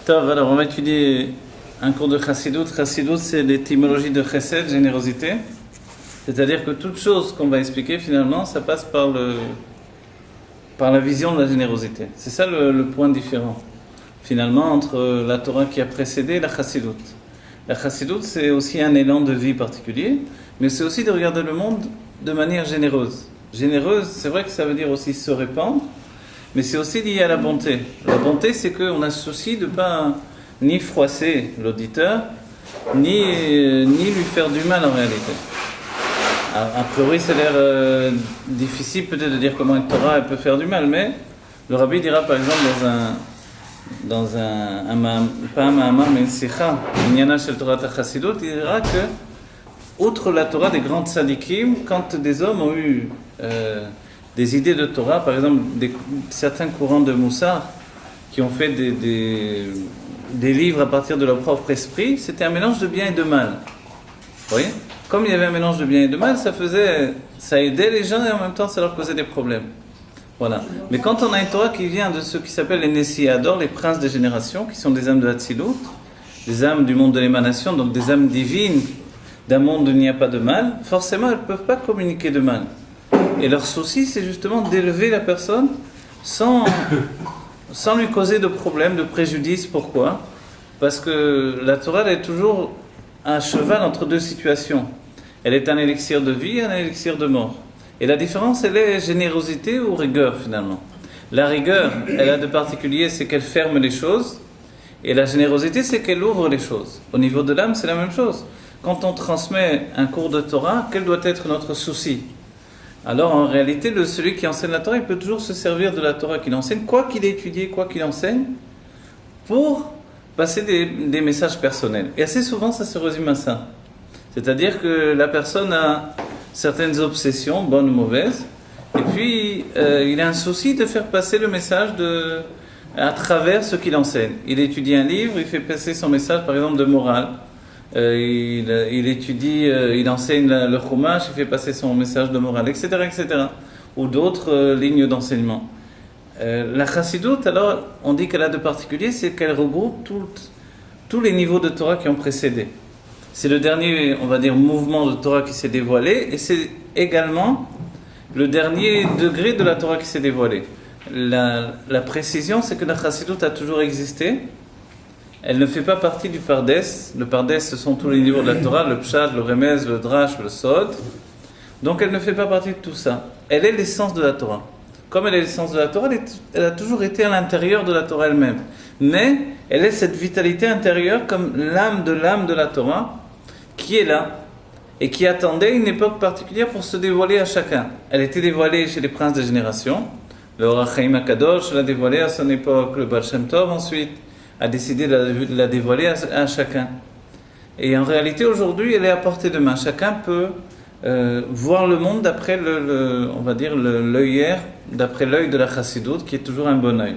Tov, alors on va étudier un cours de Chassidut. Chassidut, c'est l'étymologie de Chesed, générosité. C'est-à-dire que toute chose qu'on va expliquer, finalement, ça passe par la vision de la générosité. C'est ça le point différent, finalement, entre la Torah qui a précédé et la Chassidut. La Chassidut, c'est aussi un élan de vie particulier, mais c'est aussi de regarder le monde de manière généreuse. Généreuse, c'est vrai que ça veut dire aussi se répandre, mais c'est aussi lié à la bonté. La bonté, c'est qu'on a souci de ne pas ni froisser l'auditeur, ni lui faire du mal en réalité. A priori, ça a l'air difficile peut-être de dire comment une Torah elle peut faire du mal, mais le rabbi dira par exemple pas un Mahamar, mais une Sikha, Inyana Shel Torah Chassidut, il dira que, outre la Torah des grandes tzadikim, quand des hommes ont eu des idées de Torah, par exemple certains courants de Moussar qui ont fait des livres à partir de leur propre esprit, c'était un mélange de bien et de mal. Vous voyez ? Comme il y avait un mélange de bien et de mal, ça aidait les gens et en même temps ça leur causait des problèmes. Voilà. Mais quand on a une Torah qui vient de ceux qui s'appellent les Nessiador, les princes des générations, qui sont des âmes de Hatzilut, des âmes du monde de l'émanation, donc des âmes divines d'un monde où il n'y a pas de mal, forcément elles ne peuvent pas communiquer de mal. Et leur souci, c'est justement d'élever la personne sans lui causer de problèmes, de préjudice. Pourquoi ? Parce que la Torah elle est toujours à cheval entre deux situations. Elle est un élixir de vie et un élixir de mort. Et la différence, elle est générosité ou rigueur finalement. La rigueur, elle a de particulier, c'est qu'elle ferme les choses. Et la générosité, c'est qu'elle ouvre les choses. Au niveau de l'âme, c'est la même chose. Quand on transmet un cours de Torah, quel doit être notre souci ? Alors en réalité, celui qui enseigne la Torah, il peut toujours se servir de la Torah qu'il enseigne, quoi qu'il ait étudié, quoi qu'il enseigne, pour passer des messages personnels. Et assez souvent, ça se résume à ça. C'est-à-dire que la personne a certaines obsessions, bonnes ou mauvaises, et puis il a un souci de faire passer le message à travers ce qu'il enseigne. Il étudie un livre, il fait passer son message, par exemple, de morale. Il étudie, il enseigne le Chumash, il fait passer son message de morale, etc., etc. Ou d'autres lignes d'enseignement. La Chassidut, alors, on dit qu'elle a de particulier, c'est qu'elle regroupe tous les niveaux de Torah qui ont précédé. C'est le dernier, on va dire, mouvement de Torah qui s'est dévoilé, et c'est également le dernier degré de la Torah qui s'est dévoilé. La précision, c'est que la Chassidut a toujours existé. Elle ne fait pas partie du Pardes. Le Pardes, ce sont tous les niveaux de la Torah, le Pshat, le Remez, le Drash, le Sod. Donc elle ne fait pas partie de tout ça. Elle est l'essence de la Torah. Comme elle est l'essence de la Torah, elle a toujours été à l'intérieur de la Torah elle-même. Mais elle est cette vitalité intérieure comme l'âme de la Torah qui est là et qui attendait une époque particulière pour se dévoiler à chacun. Elle était dévoilée chez les princes des générations. Le Or HaChaim HaKadosh l'a dévoilée à son époque, le Baal Shem Tov ensuite a décidé de la dévoiler à chacun. Et en réalité, aujourd'hui, elle est à portée de main. Chacun peut voir le monde d'après on va dire l'œillère, d'après l'œil de la Chassidut, qui est toujours un bon œil.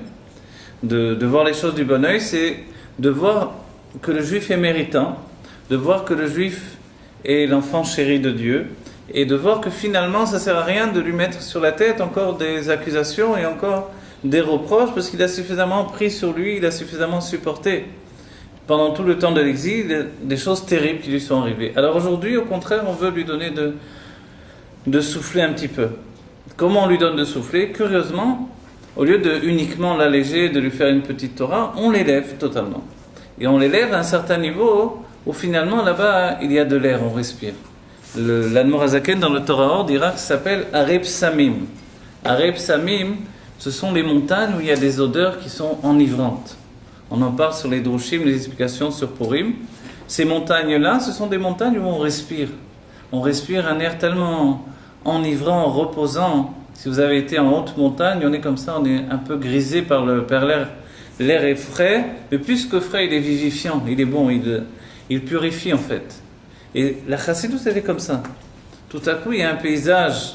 De voir les choses du bon œil, c'est de voir que le juif est méritant, de voir que le juif est l'enfant chéri de Dieu, et de voir que finalement, ça ne sert à rien de lui mettre sur la tête encore des accusations et encore des reproches, parce qu'il a suffisamment pris sur lui, il a suffisamment supporté pendant tout le temps de l'exil des choses terribles qui lui sont arrivées. Alors aujourd'hui, au contraire, on veut lui donner de souffler un petit peu. Comment on lui donne de souffler ? Curieusement, au lieu de uniquement l'alléger, de lui faire une petite Torah, on l'élève totalement. Et on l'élève à un certain niveau où finalement là-bas il y a de l'air, on respire. L'Admor HaZaken dans le Torah Or dira que ça s'appelle Areb Samim. Areb Samim, ce sont les montagnes où il y a des odeurs qui sont enivrantes. On en parle sur les Drushim, les explications sur Purim. Ces montagnes-là, ce sont des montagnes où on respire. On respire un air tellement enivrant, reposant. Si vous avez été en haute montagne, on est comme ça, on est un peu grisé par l'air. L'air est frais, mais plus que frais, il est vivifiant, il est bon, il purifie en fait. Et la Chassidut, elle est comme ça. Tout à coup, il y a un paysage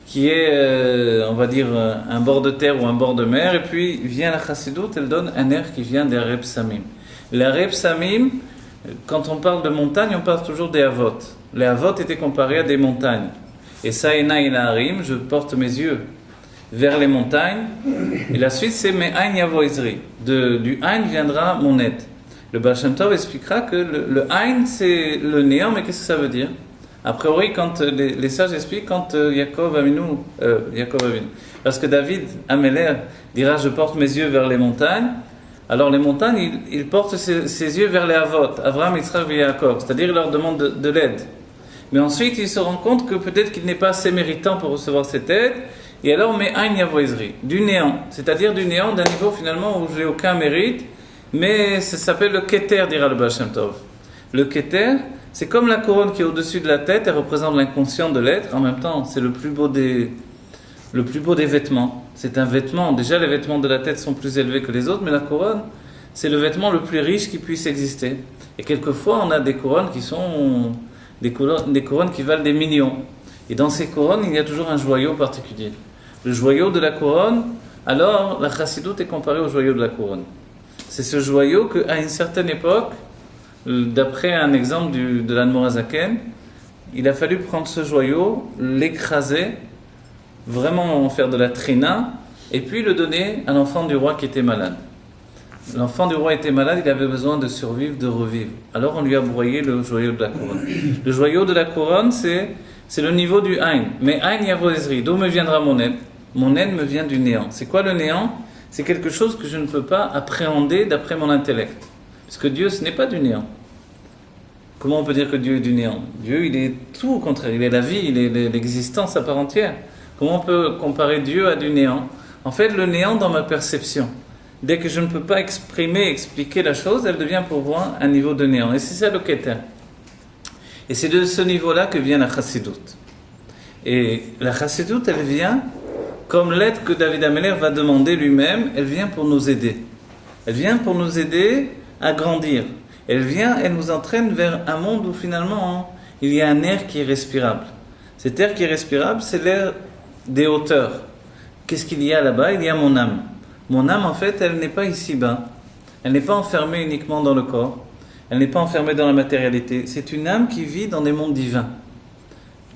qui est, on va dire, un bord de terre ou un bord de mer, et puis vient la Chassidut, elle donne un air qui vient des Areb Samim. Les Areb Samim, quand on parle de montagne, on parle toujours des Havot. Les Havot étaient comparés à des montagnes. Et Saïna et Naharim, je porte mes yeux vers les montagnes. Et la suite, c'est Me'ain yavo Ezri. Du Ain viendra mon aide. Le Baal Shem Tov expliquera que le Ain, c'est le néant, mais qu'est-ce que ça veut dire? A priori, quand les sages expliquent, quand Yaakov Avinu, parce que David Améler dira je porte mes yeux vers les montagnes, alors les montagnes, il porte ses yeux vers les Avot, Avraham, Yitzhak et Yaakov, c'est-à-dire il leur demande de l'aide. Mais ensuite, il se rend compte que peut-être qu'il n'est pas assez méritant pour recevoir cette aide, et alors Me'ain yavo Ezri, du néant, c'est-à-dire du néant d'un niveau finalement où je n'ai aucun mérite, mais ça s'appelle le Keter, dira le Baal Shem Tov. Le Keter, c'est comme la couronne qui est au-dessus de la tête, elle représente l'inconscient de l'être, en même temps, c'est le plus beau des vêtements. C'est un vêtement, déjà les vêtements de la tête sont plus élevés que les autres, mais la couronne, c'est le vêtement le plus riche qui puisse exister. Et quelquefois, on a des couronnes qui sont des couronnes qui valent des millions. Et dans ces couronnes, il y a toujours un joyau particulier. Le joyau de la couronne, alors la chassidoute est comparée au joyau de la couronne. C'est ce joyau qu'à une certaine époque, d'après un exemple de l'Admor HaZaken, il a fallu prendre ce joyau, l'écraser, vraiment en faire de la trina, et puis le donner à l'enfant du roi qui était malade. L'enfant du roi était malade, il avait besoin de survivre, de revivre. Alors on lui a broyé le joyau de la couronne. Le joyau de la couronne, c'est le niveau du Ain. Mais Ain yavo Ezri, d'où me viendra mon aide? Mon aide me vient du néant. C'est quoi le néant? C'est quelque chose que je ne peux pas appréhender d'après mon intellect. Parce que Dieu, ce n'est pas du néant. Comment on peut dire que Dieu est du néant? Dieu, il est tout au contraire. Il est la vie, il est l'existence à part entière. Comment on peut comparer Dieu à du néant? En fait, le néant dans ma perception. Dès que je ne peux pas expliquer la chose, elle devient pour moi un niveau de néant. Et c'est ça le Keter. Et c'est de ce niveau-là que vient la chassidoute. Et la chassidoute, elle vient comme l'aide que David Améler va demander lui-même, elle vient pour nous aider. Elle vient pour nous aider à grandir. Elle nous entraîne vers un monde où finalement il y a un air qui est respirable. Cet air qui est respirable, c'est l'air des hauteurs. Qu'est-ce qu'il y a là-bas? Il y a mon âme. Mon âme, en fait, elle n'est pas ici-bas. Elle n'est pas enfermée uniquement dans le corps. Elle n'est pas enfermée dans la matérialité. C'est une âme qui vit dans des mondes divins.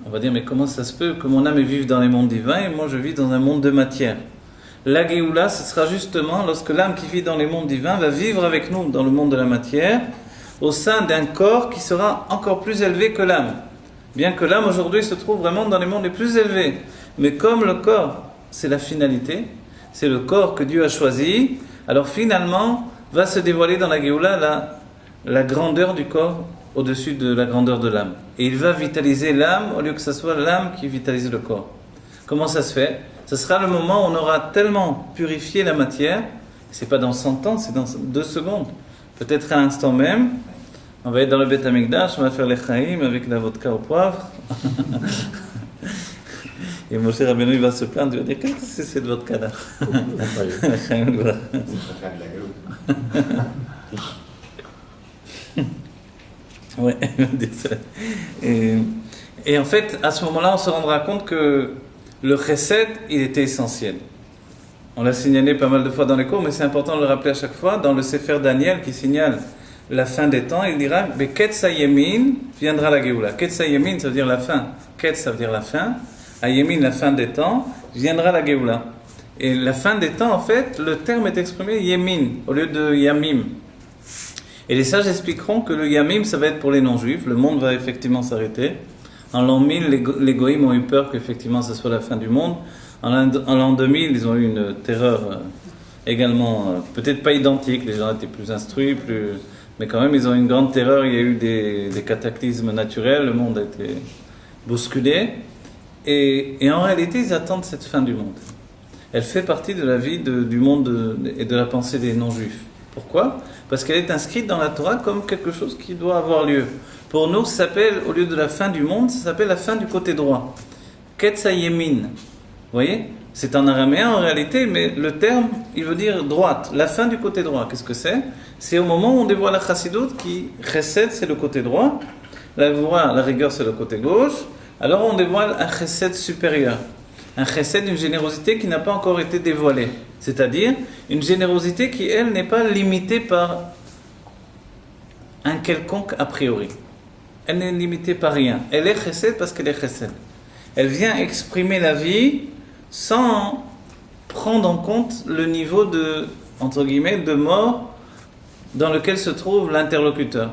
On va dire, mais comment ça se peut que mon âme vive dans les mondes divins et moi je vis dans un monde de matière? La Géoula, ce sera justement lorsque l'âme qui vit dans les mondes divins va vivre avec nous dans le monde de la matière, au sein d'un corps qui sera encore plus élevé que l'âme. Bien que l'âme aujourd'hui se trouve vraiment dans les mondes les plus élevés. Mais comme le corps, c'est la finalité, c'est le corps que Dieu a choisi, alors finalement va se dévoiler dans la Géoula la grandeur du corps au-dessus de la grandeur de l'âme. Et il va vitaliser l'âme au lieu que ce soit l'âme qui vitalise le corps. Comment ça se fait? Ce sera le moment où on aura tellement purifié la matière, c'est pas dans 100 ans, c'est dans 2 secondes. Peut-être à l'instant même, on va être dans le Beth Amikdash, on va faire les chaim avec la vodka au poivre. Et Moshe Rabbeinu il va se plaindre, il va dire qu'est-ce que c'est cette vodka-là? Ouais, et en fait, à ce moment-là, on se rendra compte que le chesed, il était essentiel. On l'a signalé pas mal de fois dans les cours, mais c'est important de le rappeler à chaque fois. Dans le Sefer Daniel qui signale la fin des temps, il dira « Ketz hayemin viendra la Géoula ». Ketz hayemin, ça veut dire la fin. Ketz, ça veut dire la fin. Hayemin, la fin des temps, viendra la Géoula. Et la fin des temps, en fait, le terme est exprimé yemin au lieu de yamim. Et les sages expliqueront que le yamim, ça va être pour les non-juifs. Le monde va effectivement s'arrêter. En l'an 1000, les goïms ont eu peur qu'effectivement ce soit la fin du monde. En l'an 2000, ils ont eu une terreur également, peut-être pas identique. Les gens étaient plus instruits, mais quand même, ils ont eu une grande terreur. Il y a eu des cataclysmes naturels. Le monde a été bousculé. Et en réalité, ils attendent cette fin du monde. Elle fait partie de la vie du monde et de la pensée des non-juifs. Pourquoi? Parce qu'elle est inscrite dans la Torah comme quelque chose qui doit avoir lieu. Pour nous, ça s'appelle, au lieu de la fin du monde, ça s'appelle la fin du côté droit. Ketz hayemin. Vous voyez? C'est en araméen en réalité, mais le terme, il veut dire droite. La fin du côté droit. Qu'est-ce que c'est? C'est au moment où on dévoile la chassidoute qui chesed, c'est le côté droit. La voie, la rigueur, c'est le côté gauche. Alors on dévoile un chesed supérieur. Un chesed, une générosité qui n'a pas encore été dévoilée. C'est-à-dire une générosité qui, elle, n'est pas limitée par un quelconque a priori. Elle n'est limitée par rien. Elle est chesed parce qu'elle est chesed. Elle vient exprimer la vie sans prendre en compte le niveau de, entre guillemets, de mort dans lequel se trouve l'interlocuteur.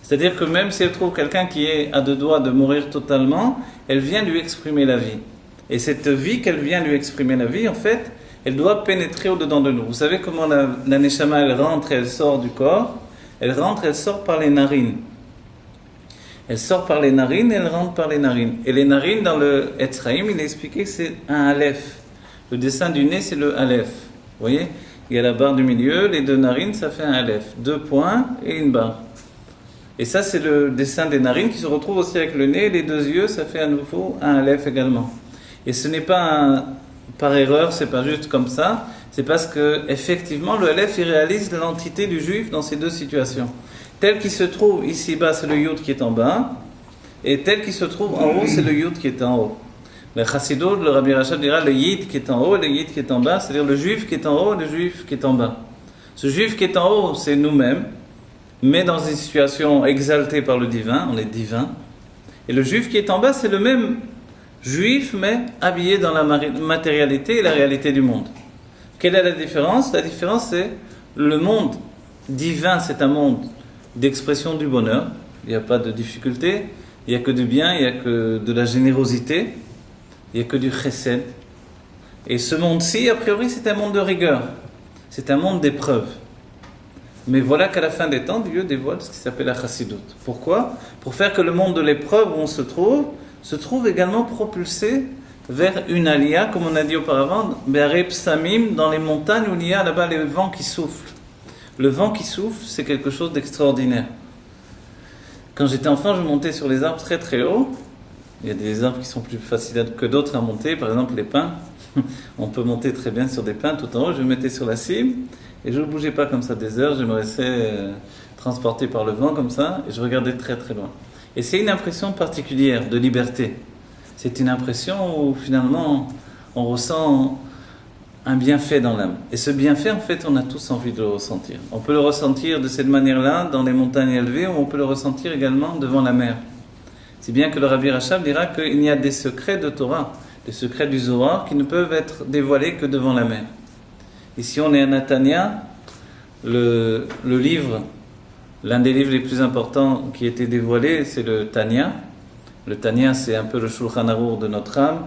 C'est-à-dire que même si elle trouve quelqu'un qui est à deux doigts de mourir totalement, elle vient lui exprimer la vie. Et cette vie qu'elle vient lui exprimer la vie, en fait, elle doit pénétrer au-dedans de nous. Vous savez comment la neshama, elle rentre et elle sort du corps? Elle rentre et elle sort par les narines. Elle sort par les narines et elle rentre par les narines. Et les narines, dans le Etzraïm, il est expliqué que c'est un aleph. Le dessin du nez, c'est le aleph. Vous voyez? Il y a la barre du milieu, les deux narines, ça fait un aleph. 2 points et une barre. Et ça, c'est le dessin des narines qui se retrouve aussi avec le nez. Les 2 yeux, ça fait à nouveau un aleph également. Et ce n'est pas par erreur, c'est pas juste comme ça. C'est parce que effectivement, le aleph, il réalise l'entité du juif dans ces 2 situations. Tel qu'il se trouve ici-bas, c'est le yud qui est en bas. Et tel qu'il se trouve en haut, c'est le yud qui est en haut. Le chassidut, le Rabbi Rachab dira le yid qui est en haut et le yid qui est en bas, c'est-à-dire le juif qui est en haut et le juif qui est en bas. Ce juif qui est en haut, c'est nous-mêmes, mais dans une situation exaltée par le divin, on est divin. Et le juif qui est en bas, c'est le même juif, mais habillé dans la matérialité et la réalité du monde. Quelle est la différence? La différence, c'est le monde divin, c'est un monde d'expression du bonheur. Il n'y a pas de difficulté, il n'y a que du bien, il n'y a que de la générosité, il n'y a que du chesed. Et ce monde-ci, a priori, c'est un monde de rigueur. C'est un monde d'épreuve. Mais voilà qu'à la fin des temps, Dieu dévoile ce qui s'appelle la chassidut. Pourquoi? Pour faire que le monde de l'épreuve où on se trouve également propulsé vers une alia, comme on a dit auparavant, Be'arei Psamim, dans les montagnes où il y a là-bas les vents qui soufflent. Le vent qui souffle, c'est quelque chose d'extraordinaire. Quand j'étais enfant, je montais sur les arbres très très haut. Il y a des arbres qui sont plus faciles que d'autres à monter, par exemple les pins. On peut monter très bien sur des pins tout en haut. Je me mettais sur la cime et je ne bougeais pas comme ça des heures. Je me laissais transporter par le vent comme ça et je regardais très très loin. Et c'est une impression particulière de liberté. C'est une impression où finalement on ressent un bienfait dans l'âme. Et ce bienfait, en fait, on a tous envie de le ressentir. On peut le ressentir de cette manière-là dans les montagnes élevées, ou on peut le ressentir également devant la mer. Si bien que le Rabbi Rachab dira qu'il y a des secrets de Torah, des secrets du Zohar, qui ne peuvent être dévoilés que devant la mer. Ici, on est à Natania, le livre, l'un des livres les plus importants qui a été dévoilé, c'est le Tanya. Le Tanya, c'est un peu le Shulchan Aruch de notre âme.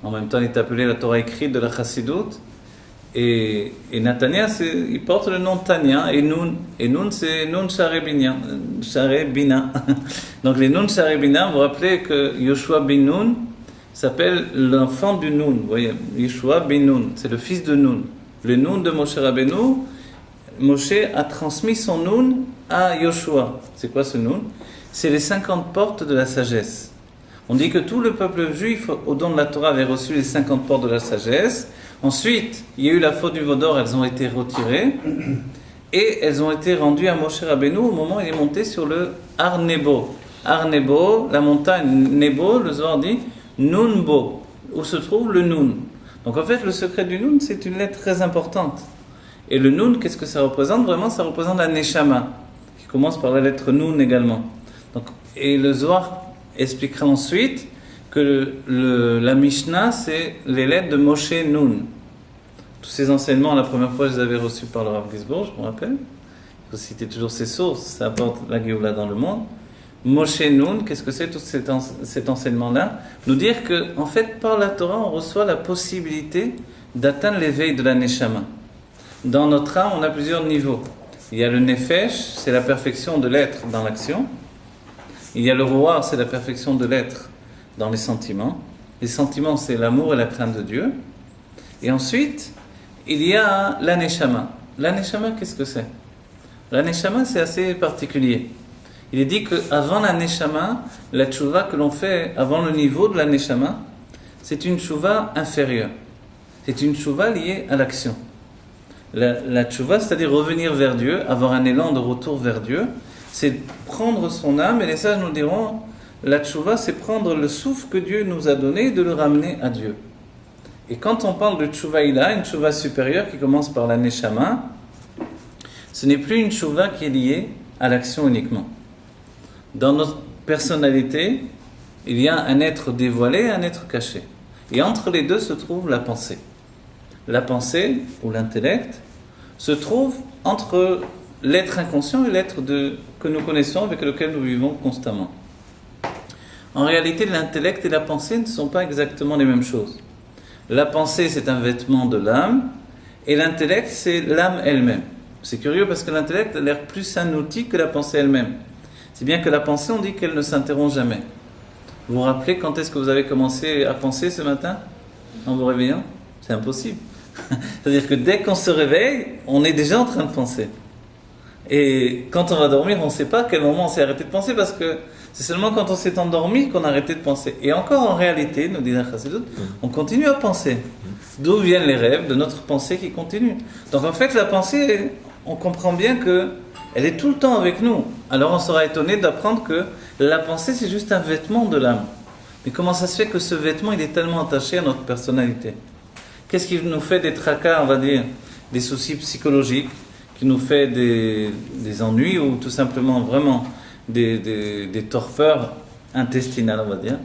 En même temps, il est appelé la Torah écrite de la Chassidut. Et Natania, il porte le nom Tanya, et Nun, c'est Nun Share Bina. Donc les Nun Share Bina, vous vous rappelez que Yoshua bin Nun s'appelle l'enfant du Nun. Vous voyez, Yoshua bin Nun, c'est le fils de Nun. Le Nun de Moshe Rabbeinu, Moshe a transmis son Nun à Yoshua. C'est quoi ce Nun? C'est les 50 portes de la sagesse. On dit que tout le peuple juif, au don de la Torah, avait reçu les 50 portes de la sagesse. Ensuite, il y a eu la faute du veau d'or, elles ont été retirées. Et elles ont été rendues à Moshe Rabbeinu au moment où il est monté sur le Har Nebo. Har Nebo, la montagne Nebo, le Zohar dit Nunbo, où se trouve le Nun. Donc en fait, le secret du Nun, c'est une lettre très importante. Et le Nun, qu'est-ce que ça représente? Vraiment, ça représente la Neshama, qui commence par la lettre Nun également. Donc, et le Zohar expliquera ensuite que la Mishnah, c'est les lettres de Moshe Nun. Tous ces enseignements, la première fois, je les avais reçus par le Rav Gisborg, je me rappelle. Il faut citer toujours ses sources, ça apporte la Géoula dans le monde. Moshe Nun, qu'est-ce que c'est tout cet enseignement-là? Nous dire que, en fait, par la Torah, on reçoit la possibilité d'atteindre l'éveil de la Neshama. Dans notre âme, on a plusieurs niveaux. Il y a le Nefesh, c'est la perfection de l'être dans l'action. Il y a le Roar, c'est la perfection de l'être dans les sentiments. Les sentiments, c'est l'amour et la crainte de Dieu. Et ensuite, il y a la Neshama. La Neshama, qu'est-ce que c'est? La Neshama, c'est assez particulier. Il est dit qu'avant la Neshama, la tchouva que l'on fait avant le niveau de la Neshama, c'est une tchouva inférieure. C'est une tchouva liée à l'action. La tchouva, c'est-à-dire revenir vers Dieu, avoir un élan de retour vers Dieu, c'est prendre son âme, et les sages nous diront, la tchouva, c'est prendre le souffle que Dieu nous a donné et de le ramener à Dieu. Et quand on parle de tchouva ila, une tchouva supérieure qui commence par la neshama, ce n'est plus une tchouva qui est liée à l'action uniquement. Dans notre personnalité, il y a un être dévoilé et un être caché. Et entre les deux se trouve la pensée. la pensée ou l'intellect, se trouve entre l'être inconscient et l'être que nous connaissons, avec lequel nous vivons constamment. En réalité, l'intellect et la pensée ne sont pas exactement les mêmes choses. La pensée, c'est un vêtement de l'âme, et l'intellect, c'est l'âme elle-même. C'est curieux parce que l'intellect a l'air plus un outil que la pensée elle-même. C'est bien que la pensée, on dit qu'elle ne s'interrompt jamais. Vous vous rappelez quand est-ce que vous avez commencé à penser ce matin, en vous réveillant? C'est impossible. C'est-à-dire que dès qu'on se réveille, on est déjà en train de penser. Et quand on va dormir, on ne sait pas à quel moment on s'est arrêté de penser, parce que c'est seulement quand on s'est endormi qu'on a arrêté de penser. Et encore en réalité, nous dit la Chassidoute, on continue à penser. D'où viennent les rêves? De notre pensée qui continue. Donc en fait, la pensée, on comprend bien qu'elle est tout le temps avec nous. Alors on sera étonné d'apprendre que la pensée, c'est juste un vêtement de l'âme. Mais comment ça se fait que ce vêtement, il est tellement attaché à notre personnalité? Qu'est-ce qui nous fait des tracas, on va dire, des soucis psychologiques, qui nous fait des ennuis, ou tout simplement vraiment des torpeurs intestinales, on va dire,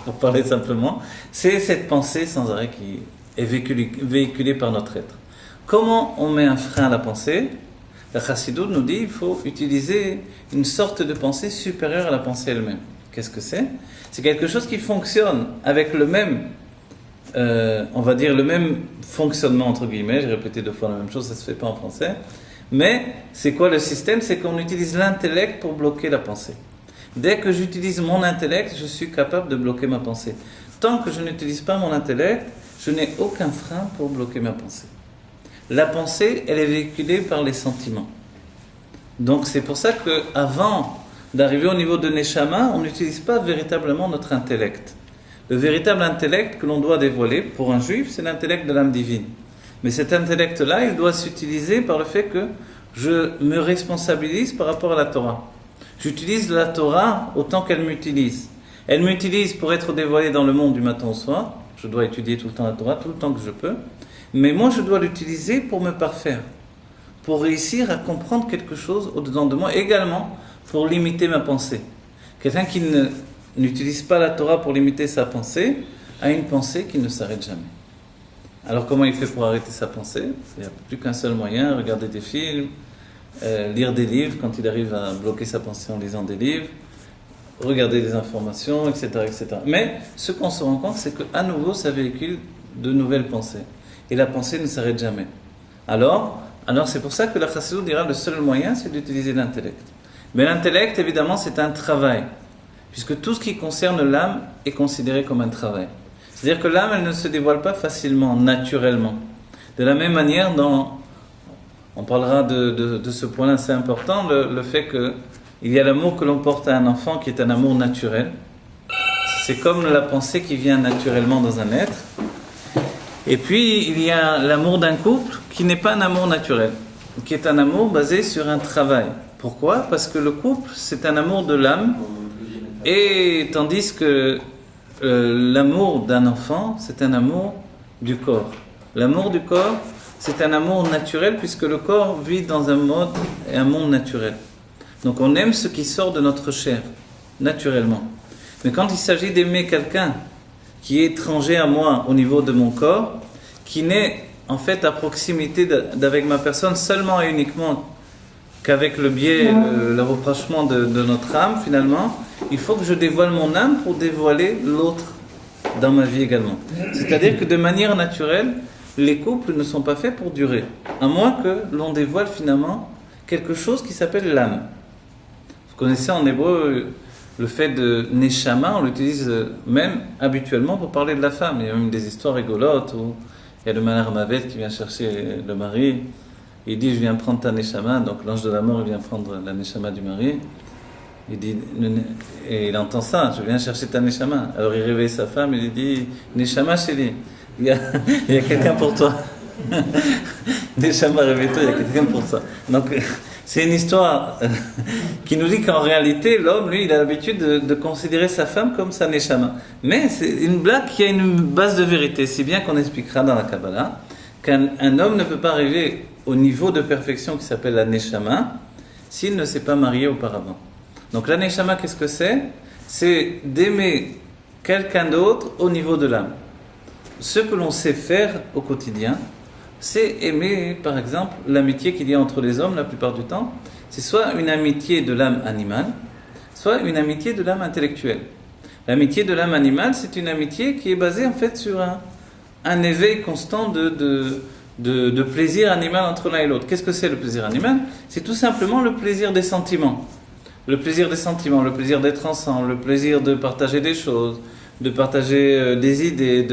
pour parler simplement? C'est cette pensée sans arrêt qui est véhiculée par notre être. Comment on met un frein à la pensée? La Chassidoute nous dit qu'il faut utiliser une sorte de pensée supérieure à la pensée elle-même. Qu'est-ce que c'est? C'est quelque chose qui fonctionne avec le même, on va dire le même fonctionnement entre guillemets. J'ai répété 2 fois la même chose, ça ne se fait pas en français. Mais c'est quoi le système? C'est qu'on utilise l'intellect pour bloquer la pensée. Dès que j'utilise mon intellect, je suis capable de bloquer ma pensée. Tant que je n'utilise pas mon intellect, je n'ai aucun frein pour bloquer ma pensée. La pensée, elle est véhiculée par les sentiments. Donc c'est pour ça qu'avant d'arriver au niveau de Neshama, on n'utilise pas véritablement notre intellect. Le véritable intellect que l'on doit dévoiler pour un juif, c'est l'intellect de l'âme divine. Mais cet intellect-là, il doit s'utiliser par le fait que je me responsabilise par rapport à la Torah. J'utilise la Torah autant qu'elle m'utilise. Elle m'utilise pour être dévoilée dans le monde du matin au soir. Je dois étudier tout le temps la Torah, tout le temps que je peux. Mais moi, je dois l'utiliser pour me parfaire, pour réussir à comprendre quelque chose au-dedans de moi, également pour limiter ma pensée. Quelqu'un qui n'utilise pas la Torah pour limiter sa pensée a une pensée qui ne s'arrête jamais. Alors comment il fait pour arrêter sa pensée? Il n'y a plus qu'un seul moyen: regarder des films, lire des livres quand il arrive à bloquer sa pensée en lisant des livres, regarder des informations, etc., etc. Mais ce qu'on se rend compte, c'est qu'à nouveau, ça véhicule de nouvelles pensées. Et la pensée ne s'arrête jamais. Alors c'est pour ça que la Chassidoute dira le seul moyen, c'est d'utiliser l'intellect. Mais l'intellect, évidemment, c'est un travail, puisque tout ce qui concerne l'âme est considéré comme un travail. C'est-à-dire que l'âme, elle ne se dévoile pas facilement, naturellement. De la même manière, on parlera de ce point-là, c'est important, le fait qu'il y a l'amour que l'on porte à un enfant qui est un amour naturel. C'est comme la pensée qui vient naturellement dans un être. Et puis, il y a l'amour d'un couple qui n'est pas un amour naturel, qui est un amour basé sur un travail. Pourquoi? Parce que le couple, c'est un amour de l'âme, et tandis que l'amour d'un enfant, c'est un amour du corps. L'amour du corps, c'est un amour naturel, puisque le corps vit dans un monde naturel. Donc on aime ce qui sort de notre chair, naturellement. Mais quand il s'agit d'aimer quelqu'un qui est étranger à moi au niveau de mon corps, qui n'est en fait à proximité d'avec ma personne seulement et uniquement qu'avec le biais, le rapprochement de notre âme, finalement, il faut que je dévoile mon âme pour dévoiler l'autre dans ma vie également. C'est-à-dire que de manière naturelle, les couples ne sont pas faits pour durer, à moins que l'on dévoile finalement quelque chose qui s'appelle l'âme. Vous connaissez en hébreu le fait de Neshama, on l'utilise même habituellement pour parler de la femme. Il y a même des histoires rigolotes où il y a le malheur Mavet qui vient chercher le mari. Il dit: je viens prendre ta Neshama. Donc l'ange de la mort, il vient prendre la Neshama du mari. Il dit, et il entend ça: je viens chercher ta Neshama. Alors il réveille sa femme et il dit: Neshama chérie, il y a quelqu'un pour toi. Neshama, réveille-toi, il y a quelqu'un pour toi. Donc c'est une histoire qui nous dit qu'en réalité, l'homme, lui, il a l'habitude de considérer sa femme comme sa Neshama. Mais c'est une blague qui a une base de vérité, si bien qu'on expliquera dans la Kabbalah qu'un homme ne peut pas arriver au niveau de perfection qui s'appelle la Neshama s'il ne s'est pas marié auparavant. Donc la Neshama, qu'est-ce que c'est? C'est d'aimer quelqu'un d'autre au niveau de l'âme. Ce que l'on sait faire au quotidien, c'est aimer, par exemple, l'amitié qu'il y a entre les hommes la plupart du temps. C'est soit une amitié de l'âme animale, soit une amitié de l'âme intellectuelle. L'amitié de l'âme animale, c'est une amitié qui est basée en fait sur un éveil constant de plaisir animal entre l'un et l'autre. Qu'est-ce que c'est le plaisir animal? C'est tout simplement le plaisir des sentiments. Le plaisir des sentiments, le plaisir d'être ensemble, le plaisir de partager des choses, de partager des idées.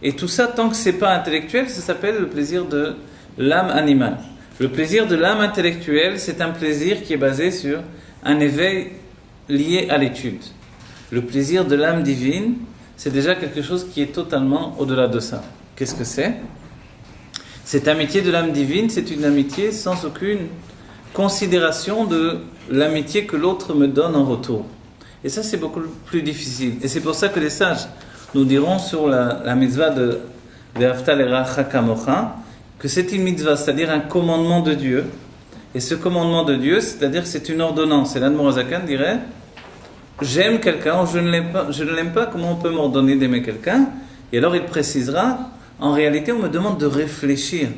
Et tout ça, tant que c'est pas intellectuel, ça s'appelle le plaisir de l'âme animale. Le plaisir de l'âme intellectuelle, c'est un plaisir qui est basé sur un éveil lié à l'étude. Le plaisir de l'âme divine, c'est déjà quelque chose qui est totalement au-delà de ça. Qu'est-ce que c'est? Cette amitié de l'âme divine, c'est une amitié sans aucune considération de l'amitié que l'autre me donne en retour. Et ça, c'est beaucoup plus difficile. Et c'est pour ça que les sages nous diront sur la mitzvah de Ve'afta l'eracha kamocha que c'est une mitzvah, c'est-à-dire un commandement de Dieu. Et ce commandement de Dieu, c'est-à-dire que c'est une ordonnance. Et l'Admor HaZakan dirait j'aime quelqu'un ou je ne l'aime pas, comment on peut m'ordonner d'aimer quelqu'un? Et alors il précisera en réalité, on me demande de réfléchir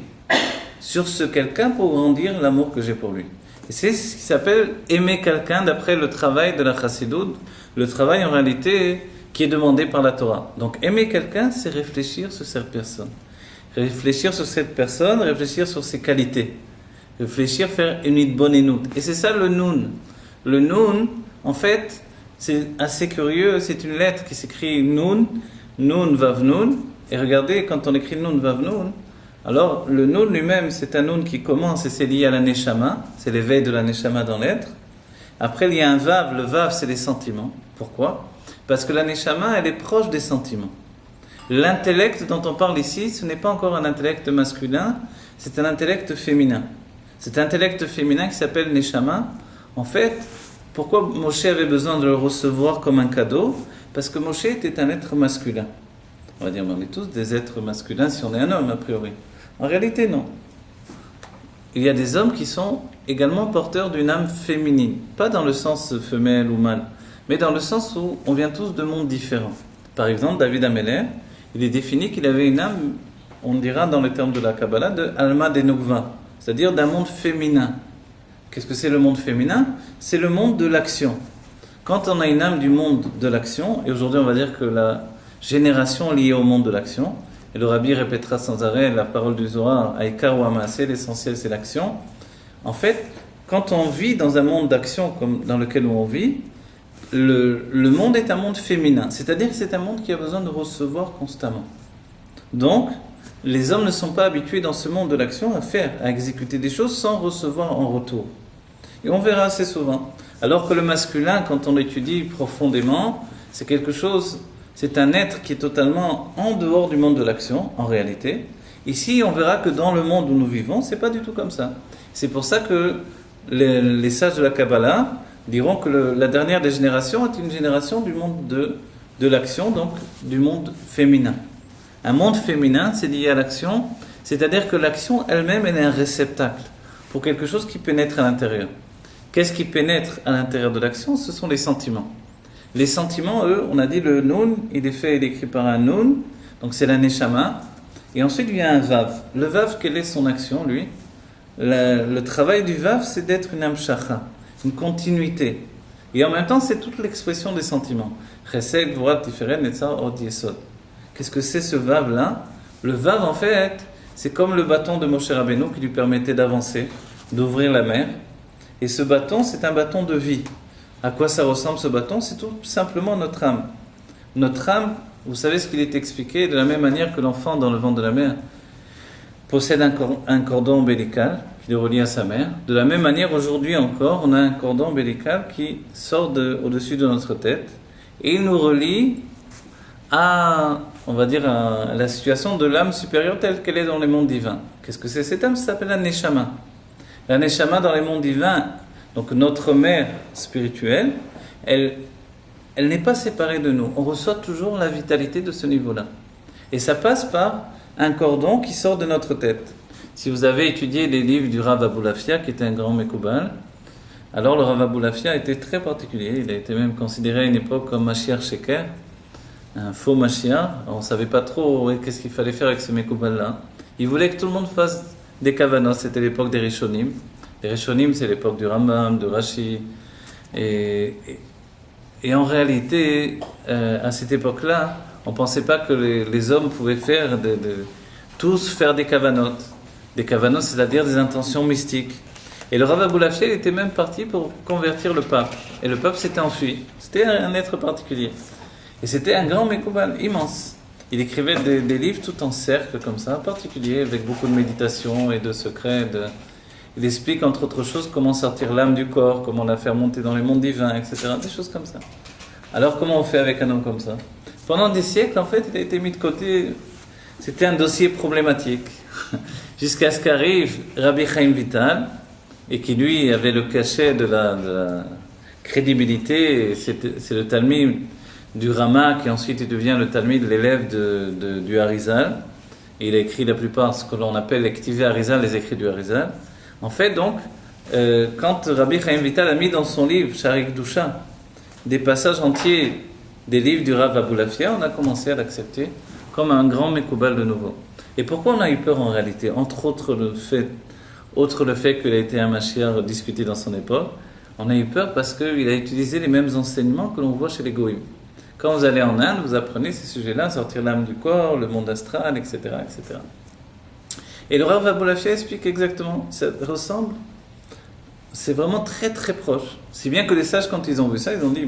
sur ce quelqu'un pour grandir l'amour que j'ai pour lui. Et c'est ce qui s'appelle aimer quelqu'un d'après le travail de la chassidoute, le travail en réalité qui est demandé par la Torah. Donc aimer quelqu'un, c'est réfléchir sur cette personne. Réfléchir sur cette personne, réfléchir sur ses qualités. Réfléchir, faire une bonne énoute. Et c'est ça le noun. Le noun, en fait, c'est assez curieux, c'est une lettre qui s'écrit noun, noun vav noun. Et regardez, quand on écrit noun vav noun, alors le noun lui-même, c'est un noun qui commence et c'est lié à la neshama, c'est l'éveil de la neshama dans l'être. Après, il y a un vav, le vav, c'est les sentiments. Pourquoi? Parce que la neshama, elle est proche des sentiments. L'intellect dont on parle ici, ce n'est pas encore un intellect masculin, c'est un intellect féminin. Cet intellect féminin qui s'appelle neshama, en fait, pourquoi Moshe avait besoin de le recevoir comme un cadeau? Parce que Moshe était un être masculin. On va dire, on est tous des êtres masculins si on est un homme, a priori. En réalité, non. Il y a des hommes qui sont également porteurs d'une âme féminine. Pas dans le sens femelle ou mâle, mais dans le sens où on vient tous de mondes différents. Par exemple, David Améler, il est défini qu'il avait une âme, on dira dans les termes de la Kabbalah, de Alma Denukva, c'est-à-dire d'un monde féminin. Qu'est-ce que c'est le monde féminin? C'est le monde de l'action. Quand on a une âme du monde de l'action, et aujourd'hui on va dire que la génération liée au monde de l'action, et le Rabbi répétera sans arrêt la parole du Zohar, Aïkar ou Amasé, l'essentiel c'est l'action. En fait, quand on vit dans un monde d'action comme dans lequel on vit, le monde est un monde féminin, c'est-à-dire que c'est un monde qui a besoin de recevoir constamment. Donc, les hommes ne sont pas habitués dans ce monde de l'action à exécuter des choses sans recevoir en retour. Et on verra assez souvent. Alors que le masculin, quand on l'étudie profondément, c'est quelque chose, c'est un être qui est totalement en dehors du monde de l'action, en réalité. Ici, on verra que dans le monde où nous vivons, c'est pas du tout comme ça. C'est pour ça que les sages de la Kabbalah diront que la dernière des générations est une génération du monde de l'action, donc du monde féminin. Un monde féminin, c'est lié à l'action, c'est-à-dire que l'action elle-même, elle est un réceptacle pour quelque chose qui pénètre à l'intérieur. Qu'est-ce qui pénètre à l'intérieur de l'action? Ce sont les sentiments. Les sentiments, eux, on a dit le noun, il est écrit par un noun, donc c'est la neshama, et ensuite il y a un vav. Le vav, quelle est son action, lui? Le travail du vav, c'est d'être une amshacha, une continuité. Et en même temps, c'est toute l'expression des sentiments. Chesed, Gvura, Tiferet, Netzar, Od, Yesod. Qu'est-ce que c'est ce vav-là? Le vav, en fait, c'est comme le bâton de Moshe Rabbeinu qui lui permettait d'avancer, d'ouvrir la mer. Et ce bâton, c'est un bâton de vie. À quoi ça ressemble ce bâton? C'est tout simplement notre âme. Notre âme, vous savez ce qu'il est expliqué, de la même manière que l'enfant dans le ventre de la mère possède un cordon ombilical qui le relie à sa mère. De la même manière, aujourd'hui encore, on a un cordon ombilical qui sort au-dessus de notre tête et il nous relie à, on va dire, à la situation de l'âme supérieure telle qu'elle est dans les mondes divins. Qu'est-ce que c'est? Cette âme s'appelle la neshama. La neshama dans les mondes divins, donc notre mère spirituelle, elle n'est pas séparée de nous. On reçoit toujours la vitalité de ce niveau-là. Et ça passe par un cordon qui sort de notre tête. Si vous avez étudié les livres du Rav Abulafia, qui était un grand Mekoubal, alors le Rav Abulafia était très particulier. Il a été même considéré à une époque comme Mashiach Sheker, un faux Mashiach. On ne savait pas trop qu'est-ce qu'il fallait faire avec ce Mekoubal-là. Il voulait que tout le monde fasse des kavanos. C'était l'époque des Rishonim. Les Rishonim, c'est l'époque du Rambam, de Rashi. Et en réalité, à cette époque-là, on ne pensait pas que les hommes pouvaient faire tous faire des kavanot. Des kavanot, c'est-à-dire des intentions mystiques. Et le Rav Aboulafia, il était même parti pour convertir le pape. Et le pape s'était enfui. C'était un être particulier. Et c'était un grand Mekoubal, immense. Il écrivait des livres tout en cercle, comme ça, particuliers, avec beaucoup de méditation et de secrets. Il explique, entre autres choses, comment sortir l'âme du corps, comment la faire monter dans les mondes divins, etc. Des choses comme ça. Alors, comment on fait avec un homme comme ça? Pendant des siècles, en fait, il a été mis de côté. C'était un dossier problématique. Jusqu'à ce qu'arrive Rabbi Chaim Vital, et qui, lui, avait le cachet de la crédibilité. C'est le Talmud du Rama, qui ensuite devient le Talmud de l'élève du Harizal. Et il a écrit la plupart ce que l'on appelle l'activé Harizal, les écrits du Harizal. En fait, donc, quand Rabbi Chaim Vital a mis dans son livre, Sharik Dusha, des passages entiers des livres du Rav Aboulafia, on a commencé à l'accepter comme un grand Mekoubal de nouveau. Et pourquoi on a eu peur en réalité? Entre autres le fait qu'il a été un Mashiach discuté dans son époque, on a eu peur parce qu'il a utilisé les mêmes enseignements que l'on voit chez les Goïms. Quand vous allez en Inde, vous apprenez ces sujets-là, sortir l'âme du corps, le monde astral, etc. etc. Et le Rav Aboulafia explique exactement, ça ressemble, c'est vraiment très très proche. Si bien que les sages, quand ils ont vu ça, ils ont dit,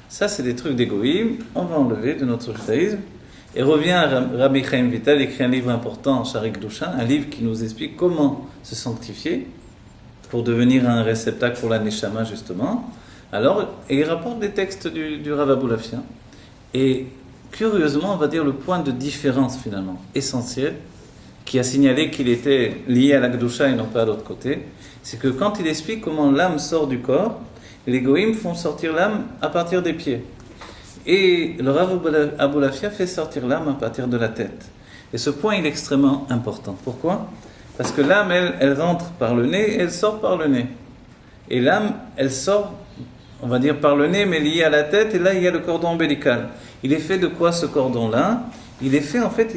ça c'est des trucs d'égoïsme, on va enlever de notre judaïsme. Et revient à Rabbi Chaim Vital, écrit un livre important, Sharik Dusha, un livre qui nous explique comment se sanctifier pour devenir un réceptacle pour la Neshama, justement. Alors, et il rapporte des textes du Rav Aboulafia. Et curieusement, on va dire le point de différence finalement, essentiel, qui a signalé qu'il était lié à la Gdusha et non pas à l'autre côté, c'est que quand il explique comment l'âme sort du corps, les Goïms font sortir l'âme à partir des pieds. Et le Rav Aboulafia fait sortir l'âme à partir de la tête. Et ce point, il est extrêmement important. Pourquoi? Parce que l'âme, elle rentre par le nez et elle sort par le nez. Et l'âme, elle sort, on va dire par le nez, mais liée à la tête, et là, il y a le cordon ombilical. Il est fait de quoi ce cordon-là? Il est fait, en fait,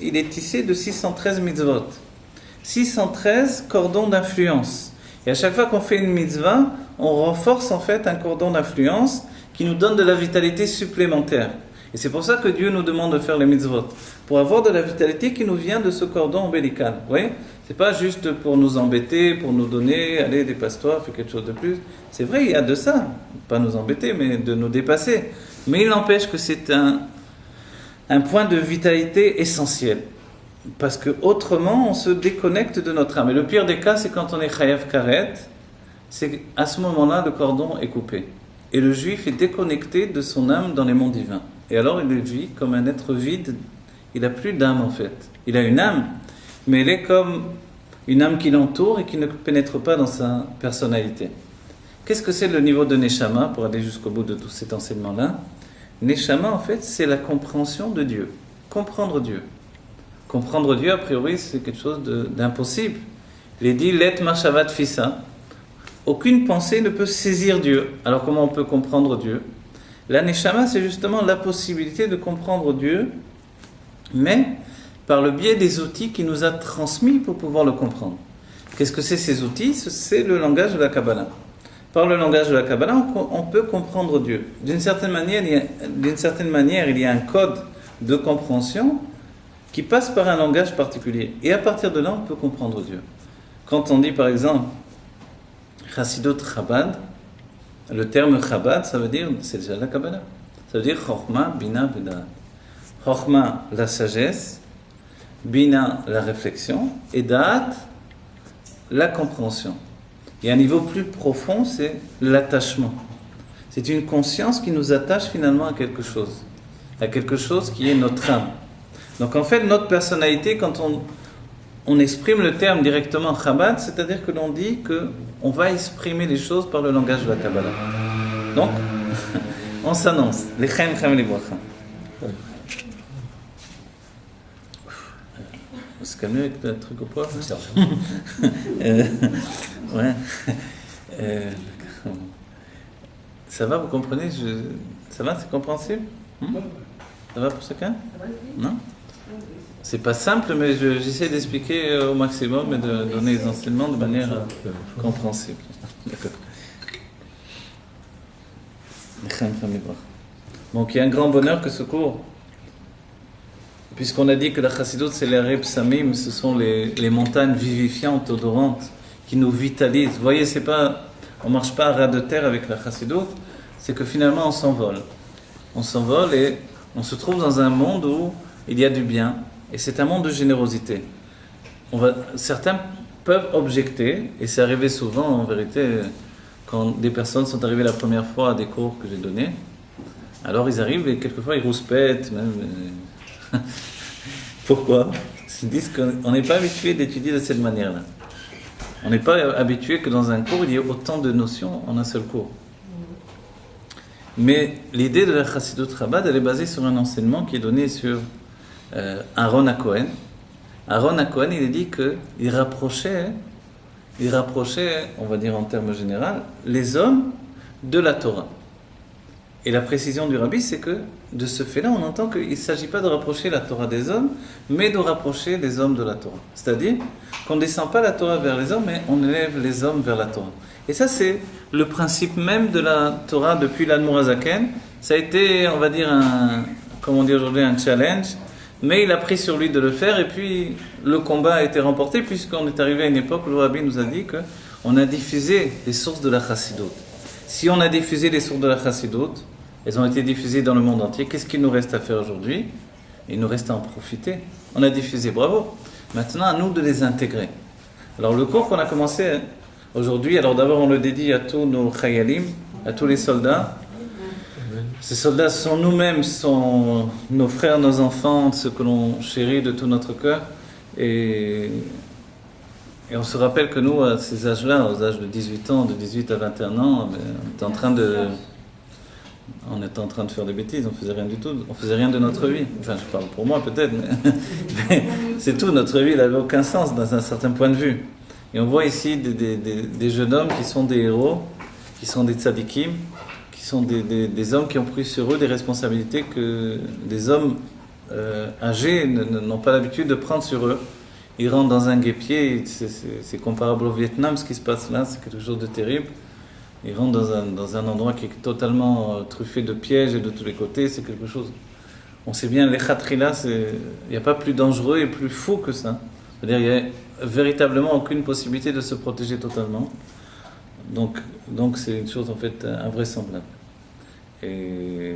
il est tissé de 613 mitzvot. 613 cordons d'influence. Et à chaque fois qu'on fait une mitzvah, on renforce en fait un cordon d'influence qui nous donne de la vitalité supplémentaire. Et c'est pour ça que Dieu nous demande de faire les mitzvot. Pour avoir de la vitalité qui nous vient de ce cordon ombilical. Vous voyez? C'est pas juste pour nous embêter, pour nous donner, allez, dépasse-toi, fais quelque chose de plus. C'est vrai, il y a de ça. Pas nous embêter, mais de nous dépasser. Mais il n'empêche que c'est un point de vitalité essentiel. Parce que autrement, on se déconnecte de notre âme. Et le pire des cas, c'est quand on est chayav karet, c'est à ce moment-là, le cordon est coupé. Et le juif est déconnecté de son âme dans les mondes divins. Et alors, il vit comme un être vide. Il n'a plus d'âme, en fait. Il a une âme, mais elle est comme une âme qui l'entoure et qui ne pénètre pas dans sa personnalité. Qu'est-ce que c'est le niveau de Neshama, pour aller jusqu'au bout de tout cet enseignement-là? Neshama, en fait, c'est la compréhension de Dieu. Comprendre Dieu. Comprendre Dieu, a priori, c'est quelque chose d'impossible. Il est dit, let machavat fissa. Aucune pensée ne peut saisir Dieu. Alors comment on peut comprendre Dieu? La Neshama, c'est justement la possibilité de comprendre Dieu, mais par le biais des outils qu'il nous a transmis pour pouvoir le comprendre. Qu'est-ce que c'est ces outils? C'est le langage de la Kabbalah. Par le langage de la Kabbalah, on peut comprendre Dieu. D'une certaine manière, il y a un code de compréhension qui passe par un langage particulier. Et à partir de là, on peut comprendre Dieu. Quand on dit par exemple Chassidut Chabad, le terme Chabad, ça veut dire, c'est déjà la Kabbalah. Ça veut dire Chochma, Bina, Veda. Chochma, la sagesse, Bina, la réflexion, et Da'at, la compréhension. Et un niveau plus profond, c'est l'attachement. C'est une conscience qui nous attache finalement à quelque chose qui est notre âme. Donc en fait, notre personnalité, quand on exprime le terme directement Chabad, c'est-à-dire que l'on dit qu'on va exprimer les choses par le langage de la Kabbalah. Donc, on s'annonce. L'Echaim Chaim Libracha. On se calme avec le truc au poivre. Ouais. Ça va, vous comprenez? Ça va, c'est compréhensible? Ça va pour chacun? Non? C'est pas simple, mais j'essaie d'expliquer au maximum et de donner les enseignements de manière compréhensible. D'accord. Donc il y a un grand bonheur que ce cours, puisqu'on a dit que la chassidoute c'est les Reb Samim, ce sont les montagnes vivifiantes, odorantes, qui nous vitalisent. Vous voyez, c'est pas, on marche pas à ras de terre avec la chassidoute, c'est que finalement on s'envole. On s'envole et on se trouve dans un monde où il y a du bien, et c'est un monde de générosité. Certains peuvent objecter, et c'est arrivé souvent en vérité, quand des personnes sont arrivées la première fois à des cours que j'ai donnés, alors ils arrivent et quelquefois ils rouspètent même. Pourquoi? Ils disent qu'on n'est pas habitué d'étudier de cette manière-là. On n'est pas habitué que dans un cours il y ait autant de notions en un seul cours. Mais l'idée de la Chassidut Chabad, elle est basée sur un enseignement qui est donné sur Aaron HaKohen. Aaron HaKohen, il est dit qu'il rapprochait, on va dire en termes généraux, les hommes de la Torah. Et la précision du Rabbi, c'est que de ce fait-là, on entend qu'il ne s'agit pas de rapprocher la Torah des hommes, mais de rapprocher les hommes de la Torah. C'est-à-dire qu'on ne descend pas la Torah vers les hommes, mais on élève les hommes vers la Torah. Et ça, c'est le principe même de la Torah depuis l'Admor HaZaken. Ça a été, on va dire, comme on dit aujourd'hui, un challenge, mais il a pris sur lui de le faire, et puis le combat a été remporté, puisqu'on est arrivé à une époque où le Rabbi nous a dit qu'on a diffusé les sources de la Chassidoute. Si on a diffusé les sources de la Chassidoute, elles ont été diffusées dans le monde entier. Qu'est-ce qu'il nous reste à faire aujourd'hui? Il nous reste à en profiter. On a diffusé, bravo. Maintenant, à nous de les intégrer. Alors, le cours qu'on a commencé aujourd'hui, alors d'abord, on le dédie à tous nos chayalim, à tous les soldats. Ces soldats sont nous-mêmes, sont nos frères, nos enfants, ceux que l'on chérit de tout notre cœur. Et on se rappelle que nous, à ces âges-là, aux âges de 18 ans, de 18 à 21 ans, on était en train de faire des bêtises, on faisait rien du tout, on faisait rien de notre vie. Enfin, je parle pour moi peut-être, mais c'est tout, notre vie n'avait aucun sens dans un certain point de vue. Et on voit ici des jeunes hommes qui sont des héros, qui sont des tzadikim, qui sont des hommes qui ont pris sur eux des responsabilités que des hommes âgés n'ont pas l'habitude de prendre sur eux. Ils rentrent dans un guêpier, c'est comparable au Vietnam, ce qui se passe là, c'est quelque chose de terrible. Ils rentrent dans un endroit qui est totalement truffé de pièges et de tous les côtés, c'est quelque chose... On sait bien, les khatrila, il n'y a pas plus dangereux et plus fou que ça. C'est-à-dire qu'il n'y a véritablement aucune possibilité de se protéger totalement. Donc c'est une chose en fait invraisemblable. Et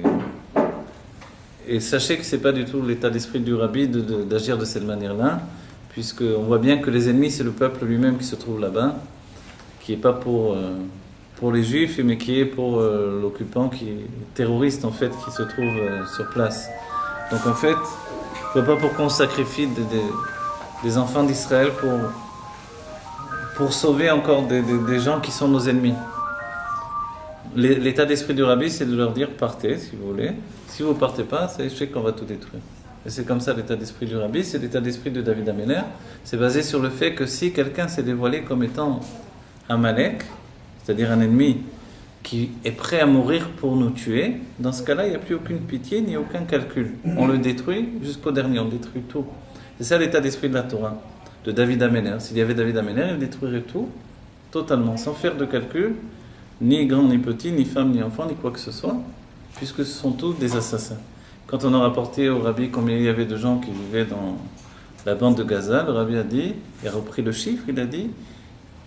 sachez que ce n'est pas du tout l'état d'esprit du Rabbi d'agir de cette manière-là, puisqu'on voit bien que les ennemis, c'est le peuple lui-même qui se trouve là-bas, qui n'est pas pour les juifs, mais qui est pour l'occupant, qui est terroriste en fait, qui se trouve sur place. Donc en fait, il ne faut pas pour qu'on sacrifie des enfants d'Israël pour sauver encore des gens qui sont nos ennemis. L'état d'esprit du Rabbi, c'est de leur dire partez si vous voulez. Si vous ne partez pas, c'est échec qu'on va tout détruire. Et c'est comme ça l'état d'esprit du Rabbi, c'est l'état d'esprit de David Améler. C'est basé sur le fait que si quelqu'un s'est dévoilé comme étant Amalek, c'est-à-dire un ennemi qui est prêt à mourir pour nous tuer, dans ce cas-là, il n'y a plus aucune pitié ni aucun calcul. On le détruit jusqu'au dernier, on détruit tout. C'est ça l'état d'esprit de la Torah, de David Améler. S'il y avait David Améler, il détruirait tout, totalement, sans faire de calcul, ni grand ni petit, ni femme ni enfant, ni quoi que ce soit, puisque ce sont tous des assassins. Quand on a rapporté au Rabbi combien il y avait de gens qui vivaient dans la bande de Gaza, le Rabbi a dit, il a repris le chiffre, il a dit,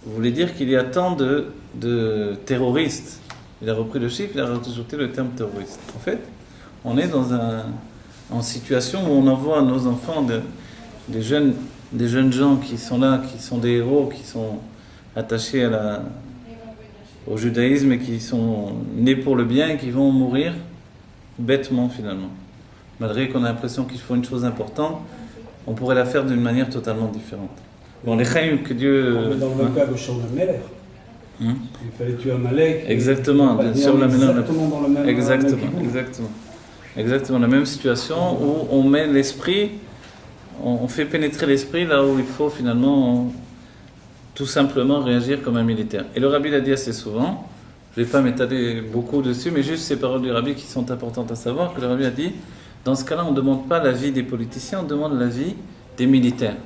vous voulez dire qu'il y a tant de terroristes. Il a repris le chiffre, il a rajouté le terme terroriste. En fait, on est en situation où on envoie à nos enfants des jeunes gens qui sont là, qui sont des héros, qui sont attachés au judaïsme et qui sont nés pour le bien et qui vont mourir bêtement finalement. Malgré qu'on a l'impression qu'il faut une chose importante, on pourrait la faire d'une manière totalement différente. Bon, les chaïm que Dieu... Dans le même cas, le champ de Melech. Il fallait tuer Amalek. Exactement, sur la même... Exactement dans le même... Exactement, la même situation où on met l'esprit, on fait pénétrer l'esprit là où il faut finalement tout simplement réagir comme un militaire. Et le Rabbi l'a dit assez souvent, je ne vais pas m'étaler beaucoup dessus, mais juste ces paroles du Rabbi qui sont importantes à savoir, que le Rabbi a dit, dans ce cas-là, on ne demande pas l'avis des politiciens, on demande l'avis des militaires.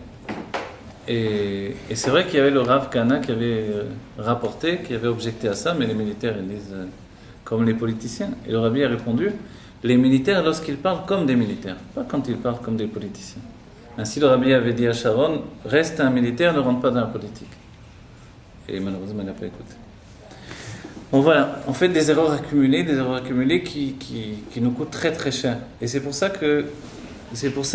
Et c'est vrai qu'il y avait le Rav Kana qui avait rapporté, qui avait objecté à ça, mais les militaires ils disent comme les politiciens. Et le Rabbi a répondu, les militaires lorsqu'ils parlent comme des militaires, pas quand ils parlent comme des politiciens. Ainsi le Rabbi avait dit à Sharon, reste un militaire, ne rentre pas dans la politique. Et malheureusement il n'a pas écouté. Bon voilà, on fait des erreurs accumulées qui nous coûtent très très cher. Et c'est pour ça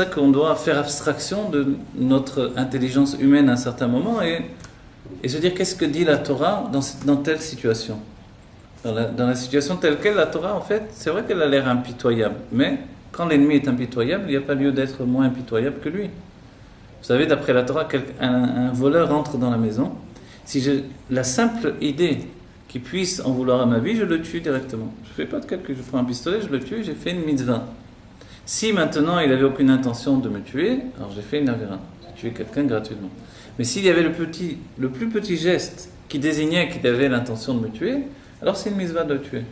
qu'on doit faire abstraction de notre intelligence humaine à un certain moment et se dire qu'est-ce que dit la Torah dans telle situation. Dans la situation telle qu'elle, la Torah en fait, c'est vrai qu'elle a l'air impitoyable, mais quand l'ennemi est impitoyable, il n'y a pas lieu d'être moins impitoyable que lui. Vous savez, d'après la Torah, un voleur entre dans la maison, si j'ai la simple idée qu'il puisse en vouloir à ma vie, je le tue directement. Je ne fais pas de calcul, je prends un pistolet, je le tue, j'ai fait une mitzvah. Si maintenant il n'avait aucune intention de me tuer, alors j'ai fait une avera, j'ai tué quelqu'un gratuitement. Mais s'il y avait le plus petit geste qui désignait qu'il avait l'intention de me tuer, alors c'est une mitzvah de le tuer.